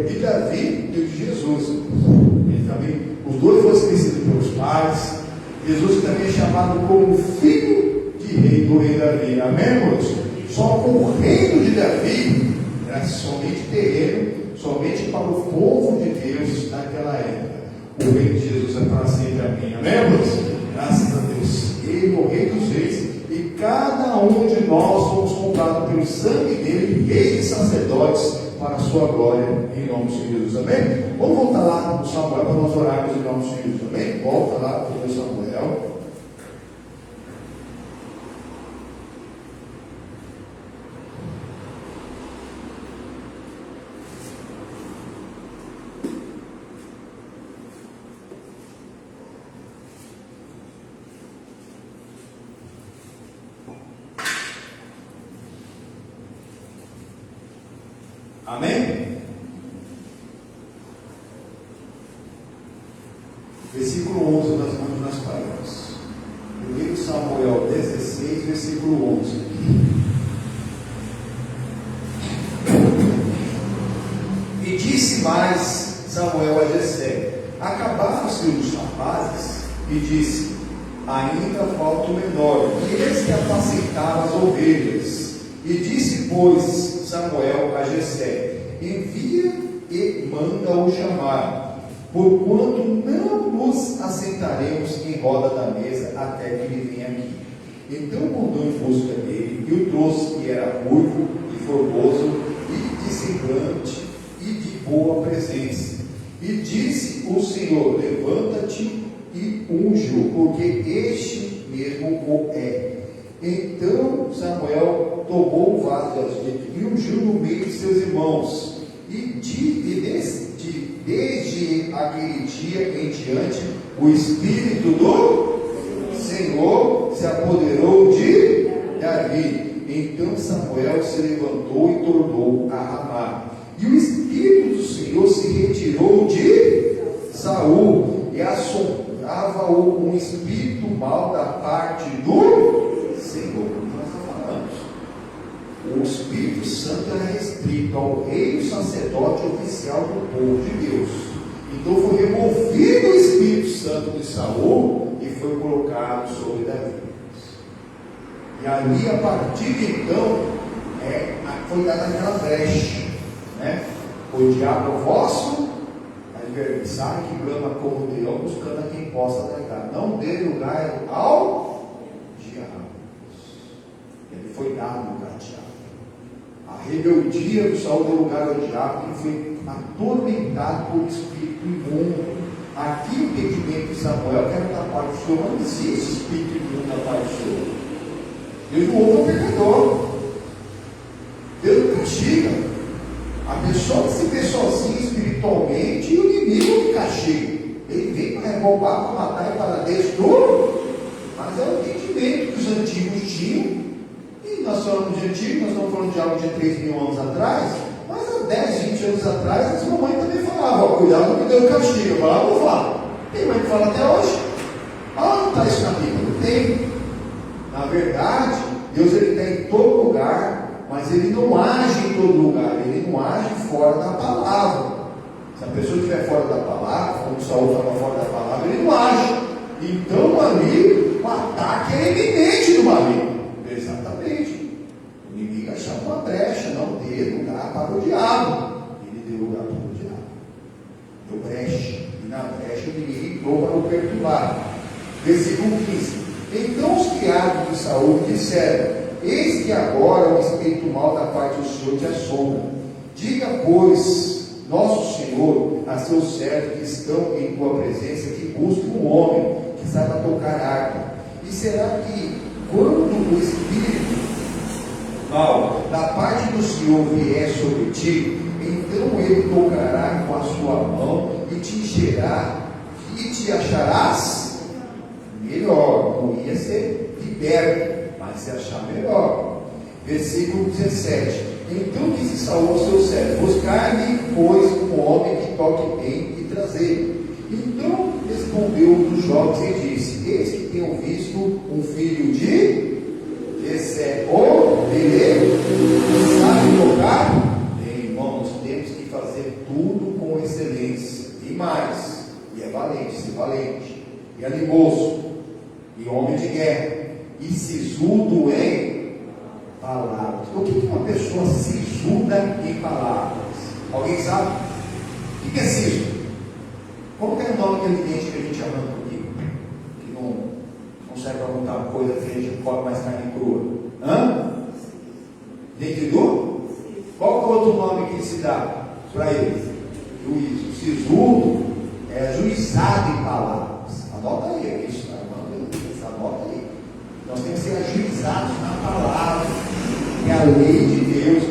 de Davi e o de Jesus. Ele também, os dois foram esquecidos pelos pais. Jesus também é chamado como filho de rei do rei Davi. Amém, irmãos? Só com o reino de Davi era somente terreno, somente para o povo de Deus naquela época. O reino de Jesus é para sempre. Amém. Amém, irmãos? Graças a Deus. Ele é o rei dos reis. E cada um de nós somos comprados pelo sangue dele, reis e sacerdotes, para a sua glória, em nome de Jesus. Amém? Vamos voltar lá no Samuel para nós orarmos em nome de Jesus. Amém? Volta lá para o Samuel. Amém? Versículo 11, nós paramos. 1 Samuel 16, versículo 11. E disse mais Samuel a Jessé: acabaram-se os rapazes, e disse: ainda falta o menor, e esse que apacentava as ovelhas. E disse, pois, Samuel a Jessé: envia e manda-o chamar, porquanto não nos assentaremos em roda da mesa até que ele venha aqui. Então mandou em busca dele, e o trouxe, que era ruivo e formoso, e de semblante, e de boa presença. E disse o Senhor: levanta-te e unge-o, porque este mesmo o é. Então Samuel tomou o vaso de azeite e ungiu no meio de seus irmãos. E desde aquele dia em diante, o Espírito do Senhor se apoderou de Davi. Então Samuel se levantou e tornou a Ramá. E o Espírito do Senhor se retirou de Saul, e assombrava-o um espírito mau da parte do Senhor. Nós falamos. O Espírito Santo era restrito ao rei e sacerdote oficial do povo de Deus. Então foi removido o Espírito Santo de Saul e foi colocado sobre Davi. E ali, a partir de então, foi dada aquela brecha, né? O diabo vosso adversário que brama como leão, buscando a quem possa tragar. Não dê lugar ao diabo. Ele foi dado lugar ao diabo. A rebeldia do Saul deu lugar ao diabo, que foi atormentado por espírito imundo. Aqui o entendimento de Samuel, que era da parte do Senhor, não existe espírito imundo da parte do Senhor. Deus não ouve o pecador. Deus não castiga. A pessoa que se vê sozinha espiritualmente, e o inimigo que castiga. Ele vem para roubar, para matar e para destruir. Mas é o entendimento que os antigos tinham. E nós falamos de antigo, nós estamos falando de algo de 3.000 anos atrás. Mas há 10, 20 anos atrás, as mamães também falavam: ó, cuidado que Deus castiga. Eu falava: vou falar. Tem mãe que fala até hoje. Ah, não está isso na Bíblia? Não tem. Na verdade, Deus está em todo lugar, mas Ele não age em todo lugar. Ele não age fora da palavra. Se a pessoa estiver fora da palavra, como Saul estava fora da palavra, ele não age. Então ali, o ataque é eminente do maligno. Exatamente. O inimigo achava uma brecha, não dê lugar para o diabo. Ele deu lugar para o diabo. Deu brecha. E na brecha o inimigo entrou para o perturbar. Versículo 15. Então os criados de Saul disseram: eis que agora o espírito mau da parte do Senhor te assombra. Diga, pois, nosso Senhor a seus servos que estão em tua presença, que busque um homem que saiba tocar harpa. E será que, quando o espírito mau da parte do Senhor vier sobre ti, então ele tocará com a sua mão e te encherá, e te acharás melhor. Não ia ser liberto, mas se achar melhor. Versículo 17. Então disse Saul aos seus servos: buscar-me, pois, um homem que toque bem e trazer. Então respondeu um dos jovens e disse: eis que tenho visto um filho de Jessé, ele sabe tocar? Bem, irmãos, temos que fazer tudo tudo com excelência. E mais, e é valente, ser valente, e animoso, e homem de guerra, e sisudo em palavras. O que é uma pessoa sisuda em palavras? Alguém sabe? O que é siso? Como que é o nome daquele dente que a gente arranca aqui? Que não serve para montar coisa que a gente come mais carne crua. Hã? Dente duro? Qual que é o outro nome que se dá para ele? Juízo. Sisudo é ajuizado em palavras. Anota aí, é isso. Anota aí. Nós temos que ser ajuizados na palavra, que é a lei de Deus.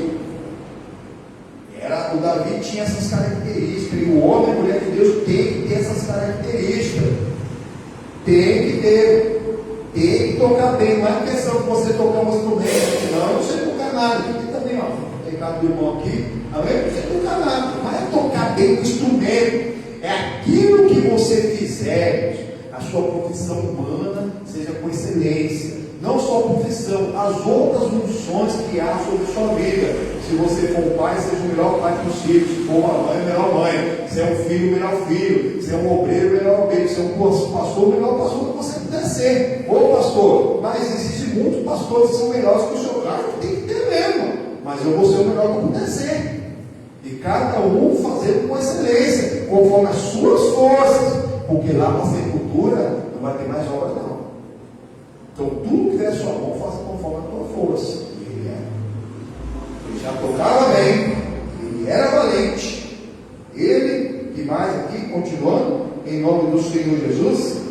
O Davi tinha essas características, e o homem e a mulher de Deus tem que ter essas características. Tem que ter. Tem que tocar bem. Não é questão de você tocar um instrumento. Não, eu não sei tocar nada. Aqui também, ó. Tem cara do irmão aqui. Amém? Eu não sei tocar nada. Não é tocar bem o instrumento. É aquilo que você fizer, a sua profissão humana seja com excelência. Não só a profissão, as outras funções que há sobre a sua vida. Se você for um pai, seja o melhor pai possível. Se for uma mãe, melhor mãe. Se é um filho, melhor filho. Se é um obreiro, melhor obreiro. Se é um pastor, melhor pastor que você puder ser. Ô pastor, mas existem muitos pastores que são melhores que o seu cargo, tem que ter mesmo. Mas eu vou ser o melhor que eu puder ser. E cada um fazendo com excelência, conforme as suas forças. Porque lá na sepultura não vai ter mais obra, não. Então, tudo que der sua mão, faça conforme a tua força. Ele já tocava bem, ele era valente. Ele, que mais aqui, continuando, em nome do Senhor Jesus,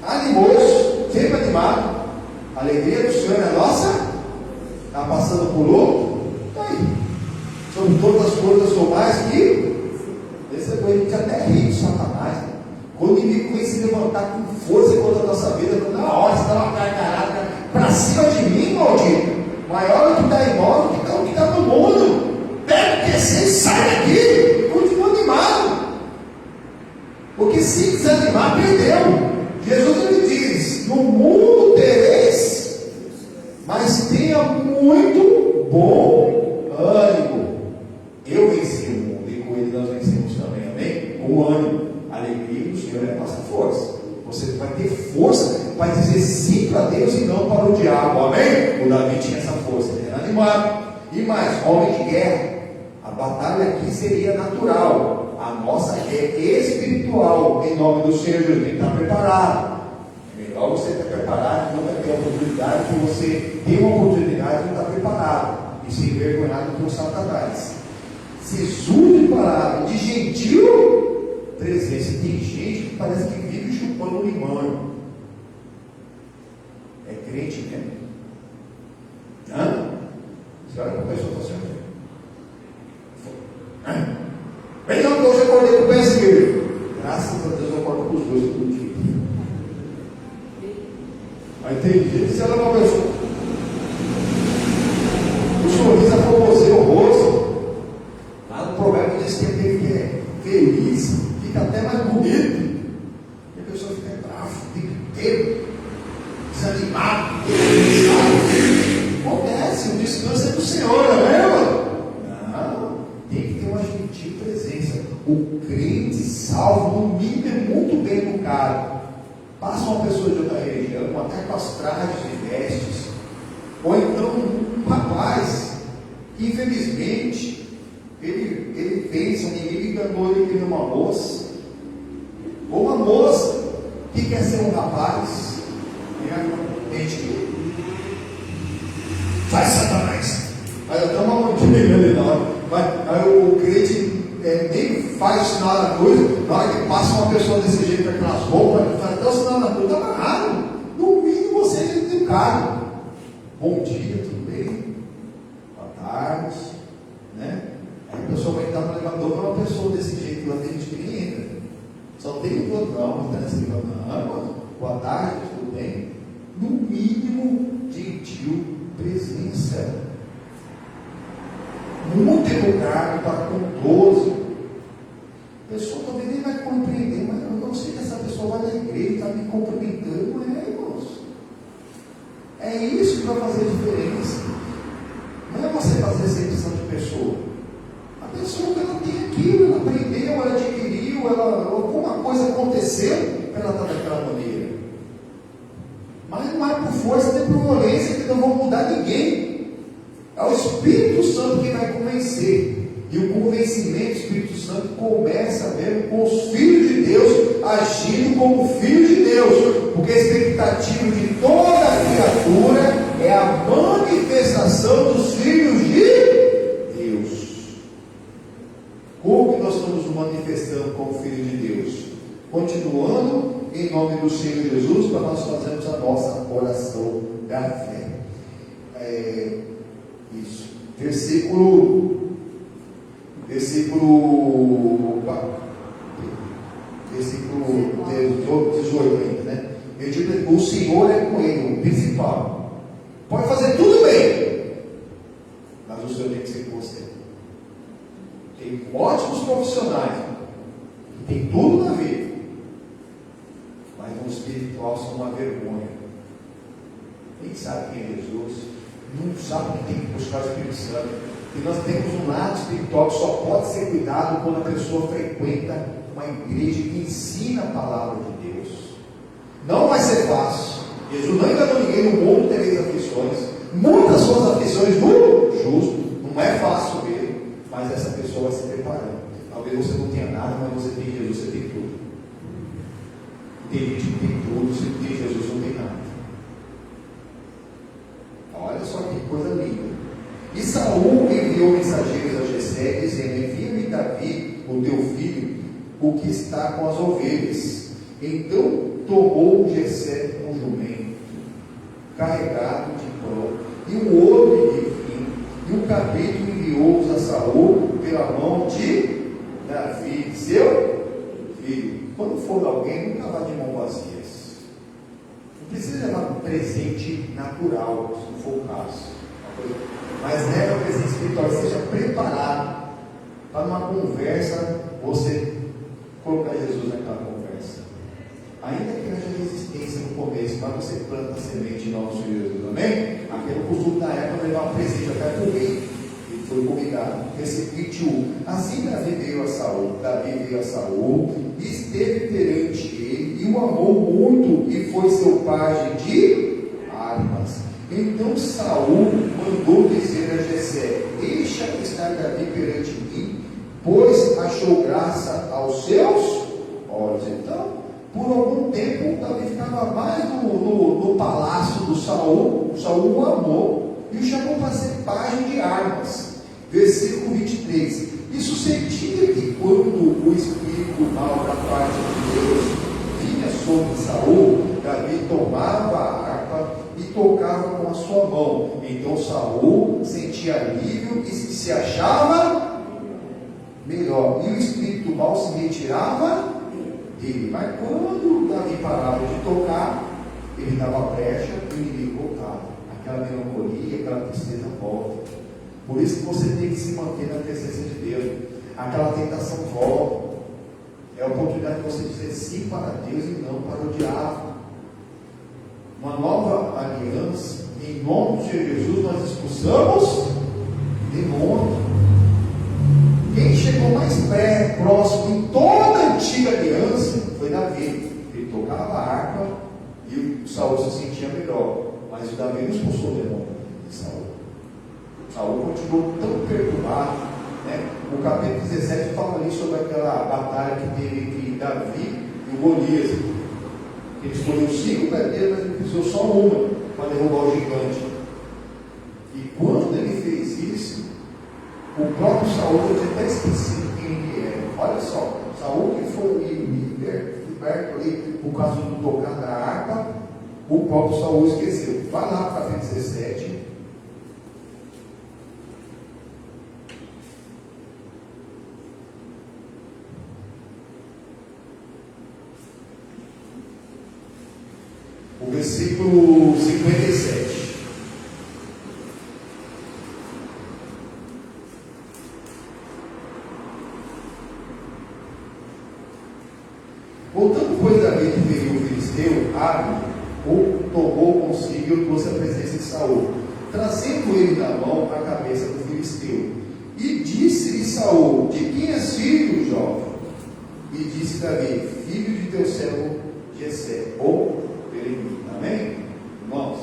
animoso, sempre animado. A alegria do Senhor é nossa. Está passando por outro? Está aí. Sobre todas as coisas, sou mais que. Essa coisa a gente até ri de Satanás. Né? Quando o inimigo vem se levantar com força contra a nossa vida, na hora você dá uma carcarada para cima de mim, maldito. Maior que está em nós do que está no mundo. Pega o que você sai daqui e continua animado. Porque se desanimar, perdeu. Jesus ele diz: no mundo tereis, mas tenha muito bom ânimo. Eu venci o mundo e com ele nós vencemos também, amém? Com ânimo. A alegria do Senhor é a nossa força. Você vai ter força para dizer sim para Deus e não para o diabo, amém? O Davi tinha essa força, ele era animado. E mais, homem de guerra. A batalha aqui seria natural, a nossa é espiritual, em nome do Senhor Jesus. Tem que estar preparado. É melhor você estar preparado, não vai ter oportunidade, que você tem uma oportunidade de estar preparado e se envergonhado por Satanás. Sisudo de palavra, de gentil presença. Tem gente que parece que vive chupando limão. É crente mesmo? Hã? Você olha para a pessoa e fala assim: vem não, que hoje eu acordei com o pé esquerdo. Graças a Deus eu acordo com os dois todo dia. Aí tem dia que você olha para a pessoa, o sorriso aformoseia o rosto. Lá no provérbio diz que aquele que é feliz fica até mais bonito. E a pessoa fica brava, fica inteiro, desanimado, acontece, o descanso é do Senhor, não é, mano? Não, tem que ter uma gentil presença. O crente salvo, no mínimo, é muito bem educado. Passa uma pessoa de outra religião, até com as trajes e vestes, ou então um rapaz que infelizmente ele pensa, ninguém enganou ele que ele é uma moça, ou uma moça que quer ser um rapaz, gente que faz Satanás, aí até uma mandinha nele na hora, aí o crente nem faz o sinal da cruz. Na hora que passa uma pessoa desse jeito, com aquelas roupas, faz até o sinal da cruz, está amarrado. No mínimo você é educado. Bom dia, tudo bem? Boa tarde, né? Aí a pessoa vai entrar no elevador para uma pessoa desse jeito, lá tem gente que nem entra. Só tem um outro, não, está nesse elevador. Não, boa tarde, tudo bem? No mínimo, gentil presença. Muito educado para com todos. A pessoa também nem vai compreender, mas eu não sei que essa pessoa vai na igreja e está me cumprimentando, não é, irmãos? É isso que vai fazer a diferença. Não é você fazer acepção de pessoa. A pessoa ela tem aquilo, ela viu, alguma coisa aconteceu para ela estar daquela maneira. Mas não é por força nem por violência que não vão mudar ninguém. É o Espírito Santo que vai convencer. E o convencimento do Espírito Santo começa mesmo com os filhos de Deus agindo como filhos de Deus, porque a expectativa de toda criatura é a manifestação dos filhos de Deus. Como que nós estamos nos manifestando como filhos de Deus? Continuando em nome do Senhor Jesus, para nós fazermos a nossa oração da fé. Isso. Versículo 18 ainda, né? Ele diz: o Senhor é com ele, o principal. Pode fazer tudo bem, mas o Senhor tem que ser com você. Tem ótimos profissionais, tem tudo na vida, mas no espiritual são uma vergonha. Nem sabe quem é Jesus, não sabe que tem que buscar o Espírito Santo. E nós temos um lado espiritual que só pode ser cuidado quando a pessoa frequenta uma igreja que ensina a palavra de Deus. Não vai ser fácil. Jesus não enganou ninguém, no mundo tereis aflições. Muitas são as aflições do justo. Não é fácil mesmo, mas essa pessoa vai se preparando. Talvez você não tenha nada, mas você tem Jesus, você tem tudo. Tem gente que tem tudo, você tem Jesus, não tem nada. Olha só que coisa linda. E Saul enviou mensageiros a Jessé, dizendo: envia-me Davi, o teu filho, o que está com as ovelhas. Então tomou Jessé um jumento, carregado de pão, e um ouro de vinho, e um cabrito enviou-os a Saul pela mão de Davi, seu filho. Quando for alguém, nunca vá de mão vazias. Não precisa levar um presente natural, se não for o caso. Mas leve a presença espiritual, seja preparado para numa conversa você colocar Jesus naquela conversa. Ainda que haja resistência no começo, mas você planta a semente em nome de Jesus, amém? Aquele costume da época levar um presente até para o rei. Ele foi convidado. Versículo 21. Assim Davi veio a Saul, e esteve perante ele, e o amou muito, e foi seu pajem de armas. Então Saul mandou dizer a Jessé: deixa estar Davi perante mim, pois achou graça aos seus olhos. Então, por algum tempo, Davi ficava mais no palácio do Saul. Saul o amou e o chamou para ser pajem de armas. Versículo 23. E sucedia que quando o espírito mal da parte de Deus vinha sobre Saul, Davi tomava a harpa e tocava com a sua mão. Então Saul sentia alívio e se achava melhor, e o espírito mal se retirava dele. Mas quando Davi parava de tocar, ele dava brecha e o inimigo voltava. Aquela melancolia, aquela tristeza volta. Por isso que você tem que se manter na presença de Deus. Aquela tentação volta. É a oportunidade de você dizer sim para Deus e não para o diabo. Uma nova aliança, em nome de Jesus, nós expulsamos demônio. Quem chegou mais próximo em toda a antiga aliança foi Davi. Ele tocava a harpa e o Saul se sentia melhor, mas o Davi não expulsou o demônio de Saul. Saul continuou tão perturbado, né? O capítulo 17 fala ali sobre aquela batalha que teve entre Davi e o Golias. Ele escolheu 5 pedreiras, mas ele precisou só uma para derrubar o gigante. E quando ele fez isso, o próprio Saul, eu tinha até esquecido quem ele era. Olha só, Saul que foi liberto ali por causa do tocar da harpa, o próprio Saul esqueceu. Vai lá para o capítulo 17. O versículo 57. Voltando, pois, Davi que feriu o filisteu, Abi, o tomou consigo e o trouxe à presença de Saul, trazendo ele na mão a cabeça do filisteu. E disse-lhe Saul: de quem és filho, jovem? E e disse Davi: filho de teu servo Jessé, ou Jeremias. Amém? Irmãos,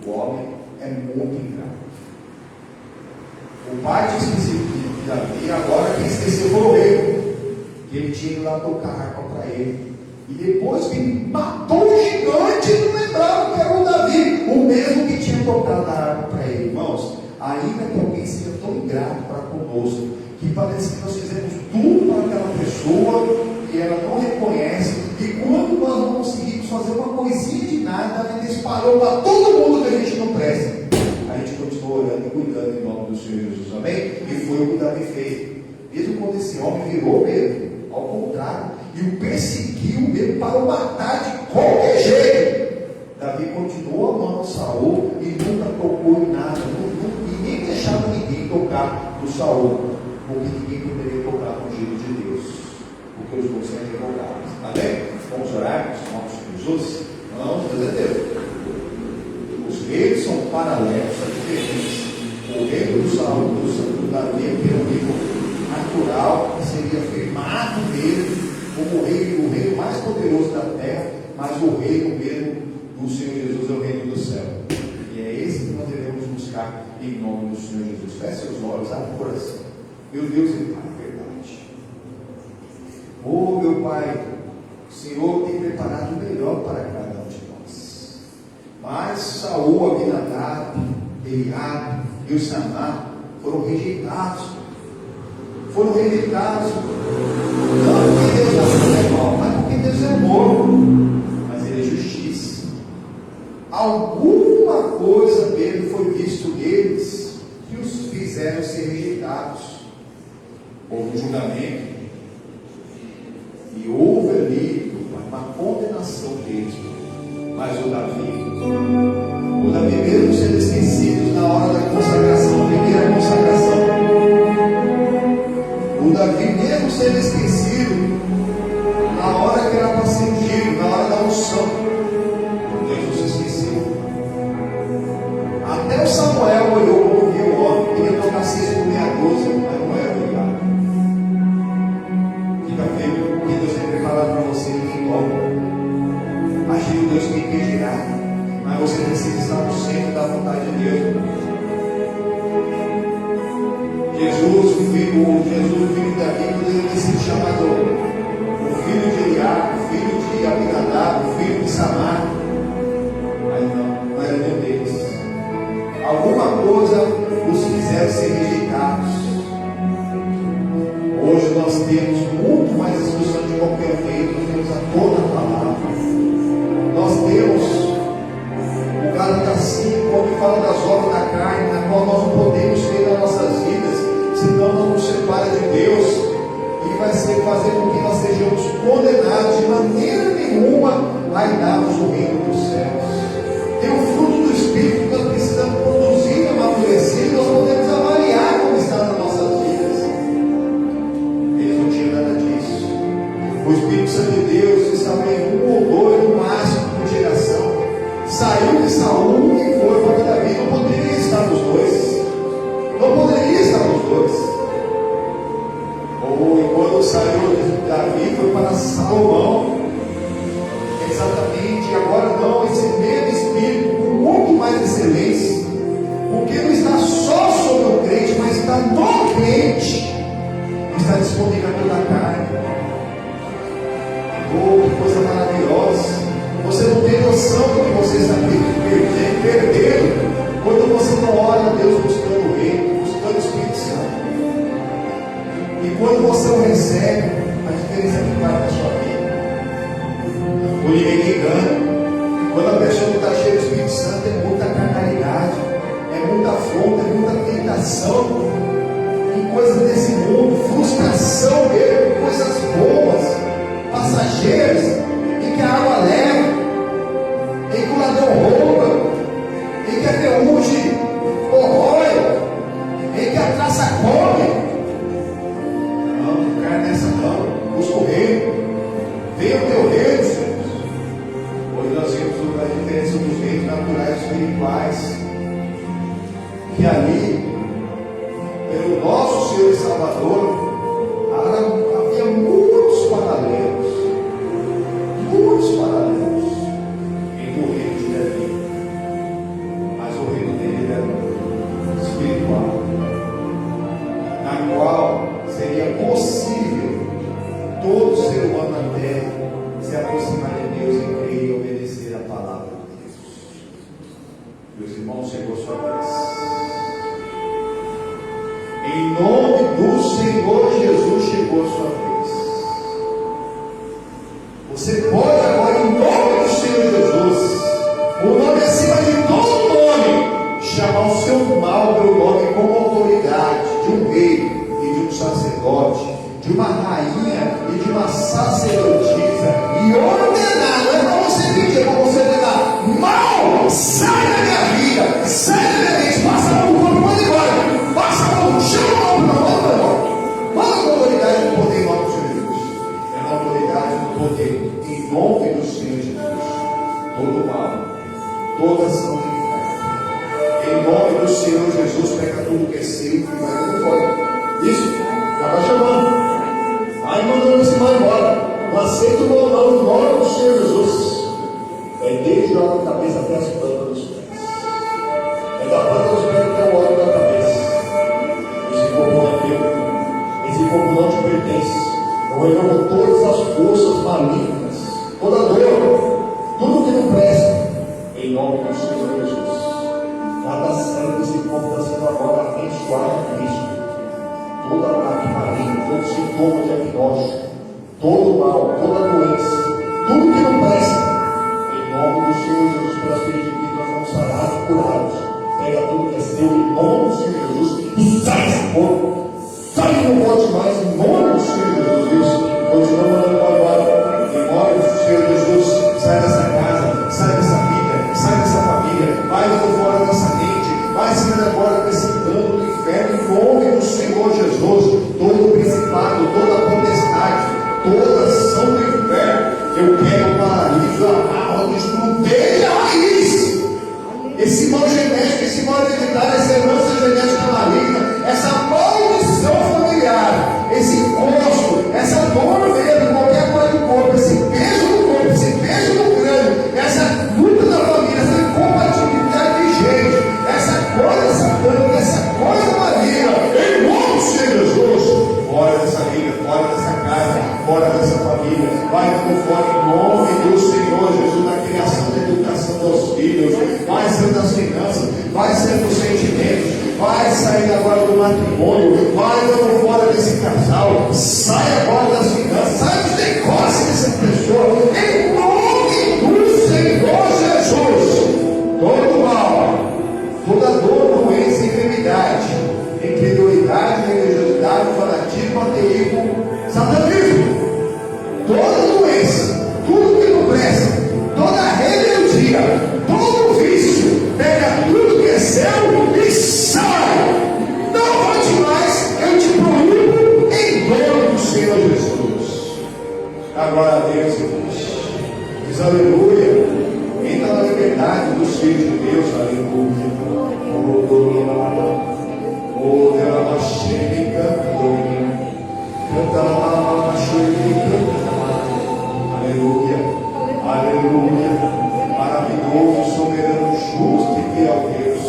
o homem é muito ingrato. O pai tinha esquecido de Davi, agora quem esqueceu foi o rei, que ele tinha ido lá tocar a harpa para ele. E depois que ele matou o gigante, ele não lembrava que era o Davi, o mesmo que tinha tocado a harpa para ele. Irmãos, ainda que alguém seja tão ingrato para conosco, que parece que nós fizemos tudo para aquela pessoa e ela não reconhece, e quando nós não conseguimos fazer uma coisinha de nada, ela espalhou para todo mundo que a gente não presta. A gente continua orando e cuidando em nome do Senhor Jesus, amém? E foi o que Davi fez. Mesmo quando esse homem virou mesmo, ao contrário, e o perseguiu mesmo para o matar de qualquer jeito, Davi continuou amando Saul e nunca tocou em nada, e nem deixava ninguém tocar no Saul, porque ninguém poderia tocar no ungido de Deus, porque os dois são irrevogáveis. Amém? Vamos orar com os nossos Jesus? Não, Deus é Deus. Os reinos são paralelos, são diferentes. O reino do Saul, do Davi, é um reino natural, que seria firmado nele como o reino mais poderoso da terra, mas o reino mesmo do Senhor Jesus é o reino do céu. E é esse que nós devemos buscar em nome do Senhor Jesus. Feche seus olhos, abre o coração. Meu Deus e Pai, verdade. Oh, meu Pai, o Senhor tem preparado o melhor para cada um de nós. Mas Saul, Abinadab, Eliabe e o Samar foram rejeitados. Foram rejeitados. Não porque Deus é mal, mas porque Deus é amor. Mas Ele é justiça. Alguma coisa dele foi visto neles que os fizeram ser rejeitados. Houve um julgamento. E houve ali uma condenação deles. Mas o Davi mesmo sendo esquecido na hora da consagração, primeira consagração. O Davi mesmo sendo esquecido na hora que era para ser ungido, na hora da unção, Deus não se esqueceu. Até o Samuel olhou quando viu o homem, queria tocar 6 por meia dúzia, mas não era obrigado. Fica firme, porque Deus tem preparado para você, ninguém toca. Agindo Deus tem que girar, mas você precisa estar no centro da vontade de Deus. Jesus, o filho de Davi, poderia ter sido chamado o filho de Eliabe, o filho de Abinadab, o filho de Samar, mas não era nenhum deles. Alguma coisa os fizeram ser rejeitados. Hoje nós temos muito mais instrução de qualquer jeito, nós temos a toda a palavra. Nós temos o Gálatas 5, onde fala das obras da carne, na qual nós não podemos ter nas nossas vidas, senão não nos separa de Deus, e vai fazer com que nós sejamos condenados de maneira nenhuma a herdarmos o reino dos céus. Tem o fruto do Espírito que nós precisamos produzir, amadurecer, nós podemos avaliar como está nas nossas vidas. Eles não tinham nada disso. O Espírito Santo de Deus estava em um ou dois, no máximo, por geração. Saiu de Saul e foi para Davi. Não poderia estar nos dois. Não poderia estar nos dois. Ou quando saiu de Davi, foi para Salomão. Exatamente. Agora não, esse mesmo Espírito, com muito mais excelência, porque não está só sobre o crente, mas está no crente. Está disponível a toda a carne. Oh, que coisa maravilhosa. Você não tem noção do que você está perdendo quando você não ora a Deus buscando o Reino, buscando o Espírito Santo. E quando você o recebe, a diferença é que vai na sua vida. O inimigo engana. Quando a pessoa não sua vez. Em nome do Senhor Jesus, chegou a sua vez. Você pode agora, em nome do Senhor Jesus, o nome acima de todo nome, chamar o seu mal pelo nome como autoridade de um rei e de um sacerdote, de uma rainha e de uma sacerdotisa, e ordenar, não é para você pedir, é para você ordenar: mal, sai da minha vida, sai da minha mente, passa a mão, manda embora, passa a mão, chama a mão, manda com autoridade do poder em nome do Senhor Jesus. É na autoridade do poder em nome do Senhor Jesus. Todo mal, toda ação de inferno, em nome do Senhor Jesus, pega tudo que é seu e vai dando fora. Isso, já vai chamando. Vai mandando esse mal embora. Não aceita o mal, não, em nome do Senhor Jesus. É desde a cabeça até as plantas dos pés. É da planta dos pés até o óleo da cabeça. Esse corpo não é teu. Esse corpo não te pertence. Eu removo todas as forças malignas, toda dor, tudo que não presta, em nome do Senhor Jesus. Cada célula desse corpo está sendo agora abençoado a Cristo. Toda ataque maligno, todo sintoma diagnóstico, todo mal, toda doença, tudo que não presta, em nome do Senhor Jesus, pelas feridas nós vamos sarar e curados. Pega tudo que é seu, em nome do Senhor Jesus, e sai desse corpo. Sai que não pode mais, em nome do Senhor Jesus. Continua mandando para embora, em nome do Senhor Jesus. Sai dessa casa, sai dessa vida, sai dessa família, vai dando fora dessa mente, vai saindo agora desse plano do inferno, em nome do Senhor Jesus. Todo principado, toda potestade, toda ação do inferno, eu quero paraliso, amarro, destruo desde a raiz. Esse mal genético, esse mal hereditário, essa herança genética maligna, essa maldição familiar, esse encosto, essa dor mesmo, qualquer coisa do corpo, esse peso do corpo, esse peso do crânio, essa luta da família, essa incompatibilidade de gente, essa coisa satânica, essa coisa maligna, em nome do Senhor Jesus, fora dessa vida, fora dessa casa, fora dessa família, vai por fora em nome do Senhor Jesus, na criação da educação dos filhos, vai ser das finanças, vai ser dos sentimentos, vai sair agora do matrimônio, vai dando fora desse casal, sai agora das finanças, sai dos negócios dessa pessoa, em nome do Senhor Jesus. Todo mal, toda dor, doença, enfermidade, incredulidade, religiosidade, fanatismo, ateísmo, satanismo, toda doença, tudo que não presta, toda rebeldia, todo vício, pega tudo que é seu e sai. Não pode mais, eu te proíbo em nome do Senhor Jesus. Glória a Deus, irmãos. Diz aleluia. Entra na liberdade dos filhos de Deus, aleluia. Oh, Deus, aleluia, aleluia, maravilhoso, soberano, justo e fiel Deus,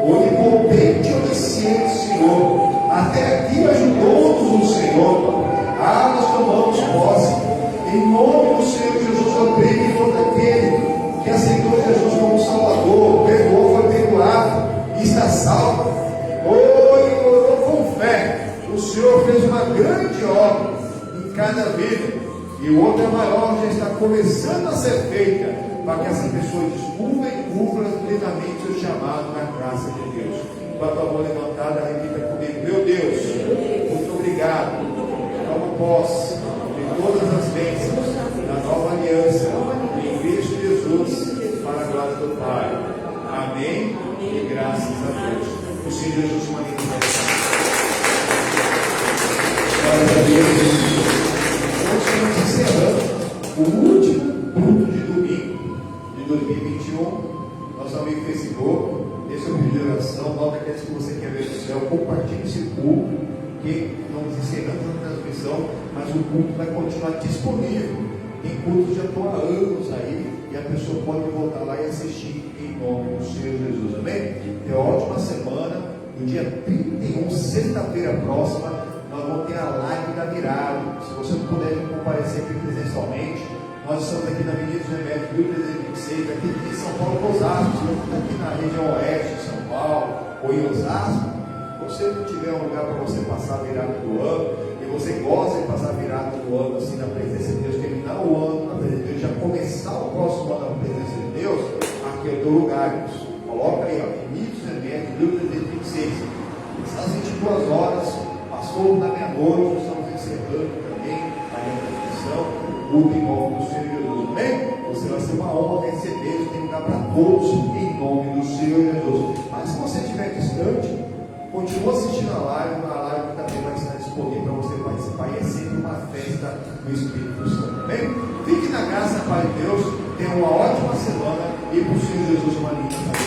onipotente, onisciente Senhor, até aqui ajudou-nos o Senhor, nós tomamos posse, em nome do Senhor Jesus. Eu creio que todo aquele que aceitou Jesus como Salvador, perdoou, foi perdoado e está salvo, e orou com fé. O Senhor fez uma grande obra em cada vida, e outra maior já está começando a ser feita, para que essa pessoa descubra e cumpra plenamente o chamado na graça de Deus. Com a tua mão levantada, repita comigo: meu Deus, muito obrigado. Tomo posse de todas as bênçãos da nova aliança em Cristo Jesus, para a glória do Pai. Amém e graças a Deus. O Senhor Jesus manifesta. Glória a Deus. Estamos encerrando o último culto de domingo de 2021. Nosso amigo Facebook, esse é o pedido de oração. Nota aqueles que você quer ver no céu. Compartilhe esse culto, que nós encerramos a transmissão, mas o culto vai continuar disponível. Tem cultos já estão há anos aí, e a pessoa pode voltar lá e assistir em nome do Senhor Jesus. Amém? Tenha uma ótima semana. No dia 31, sexta-feira próxima, nós vamos ter a live da virada. Se você não puder comparecer aqui presencialmente, nós estamos aqui na Avenida dos Remédios, 1326, aqui em São Paulo, Osasco, aqui na região oeste de São Paulo. Paulo ou em Osasco, você não tiver um lugar para você passar a virada do ano, e você gosta de passar a virada do ano assim na presença de Deus, terminar o ano na presença de Deus, já começar o próximo ano na presença de Deus, aqui é o teu lugar, irmãos. Coloca aí, ó, Mitos e Remédios, livro 326. Essas 22 horas, passou da meia-noite, estamos encerrando também a minha transmissão, o em nome do Senhor Jesus. Amém? Você vai ser uma honra receber, isso tem que dar para todos em nome do Senhor Jesus. Mas se você estiver distante, continua assistindo a live também vai estar disponível para você participar, e é sempre uma festa do Espírito Santo. Amém? Fique na graça, Pai de Deus, tenha uma ótima semana e para o Senhor Jesus uma linda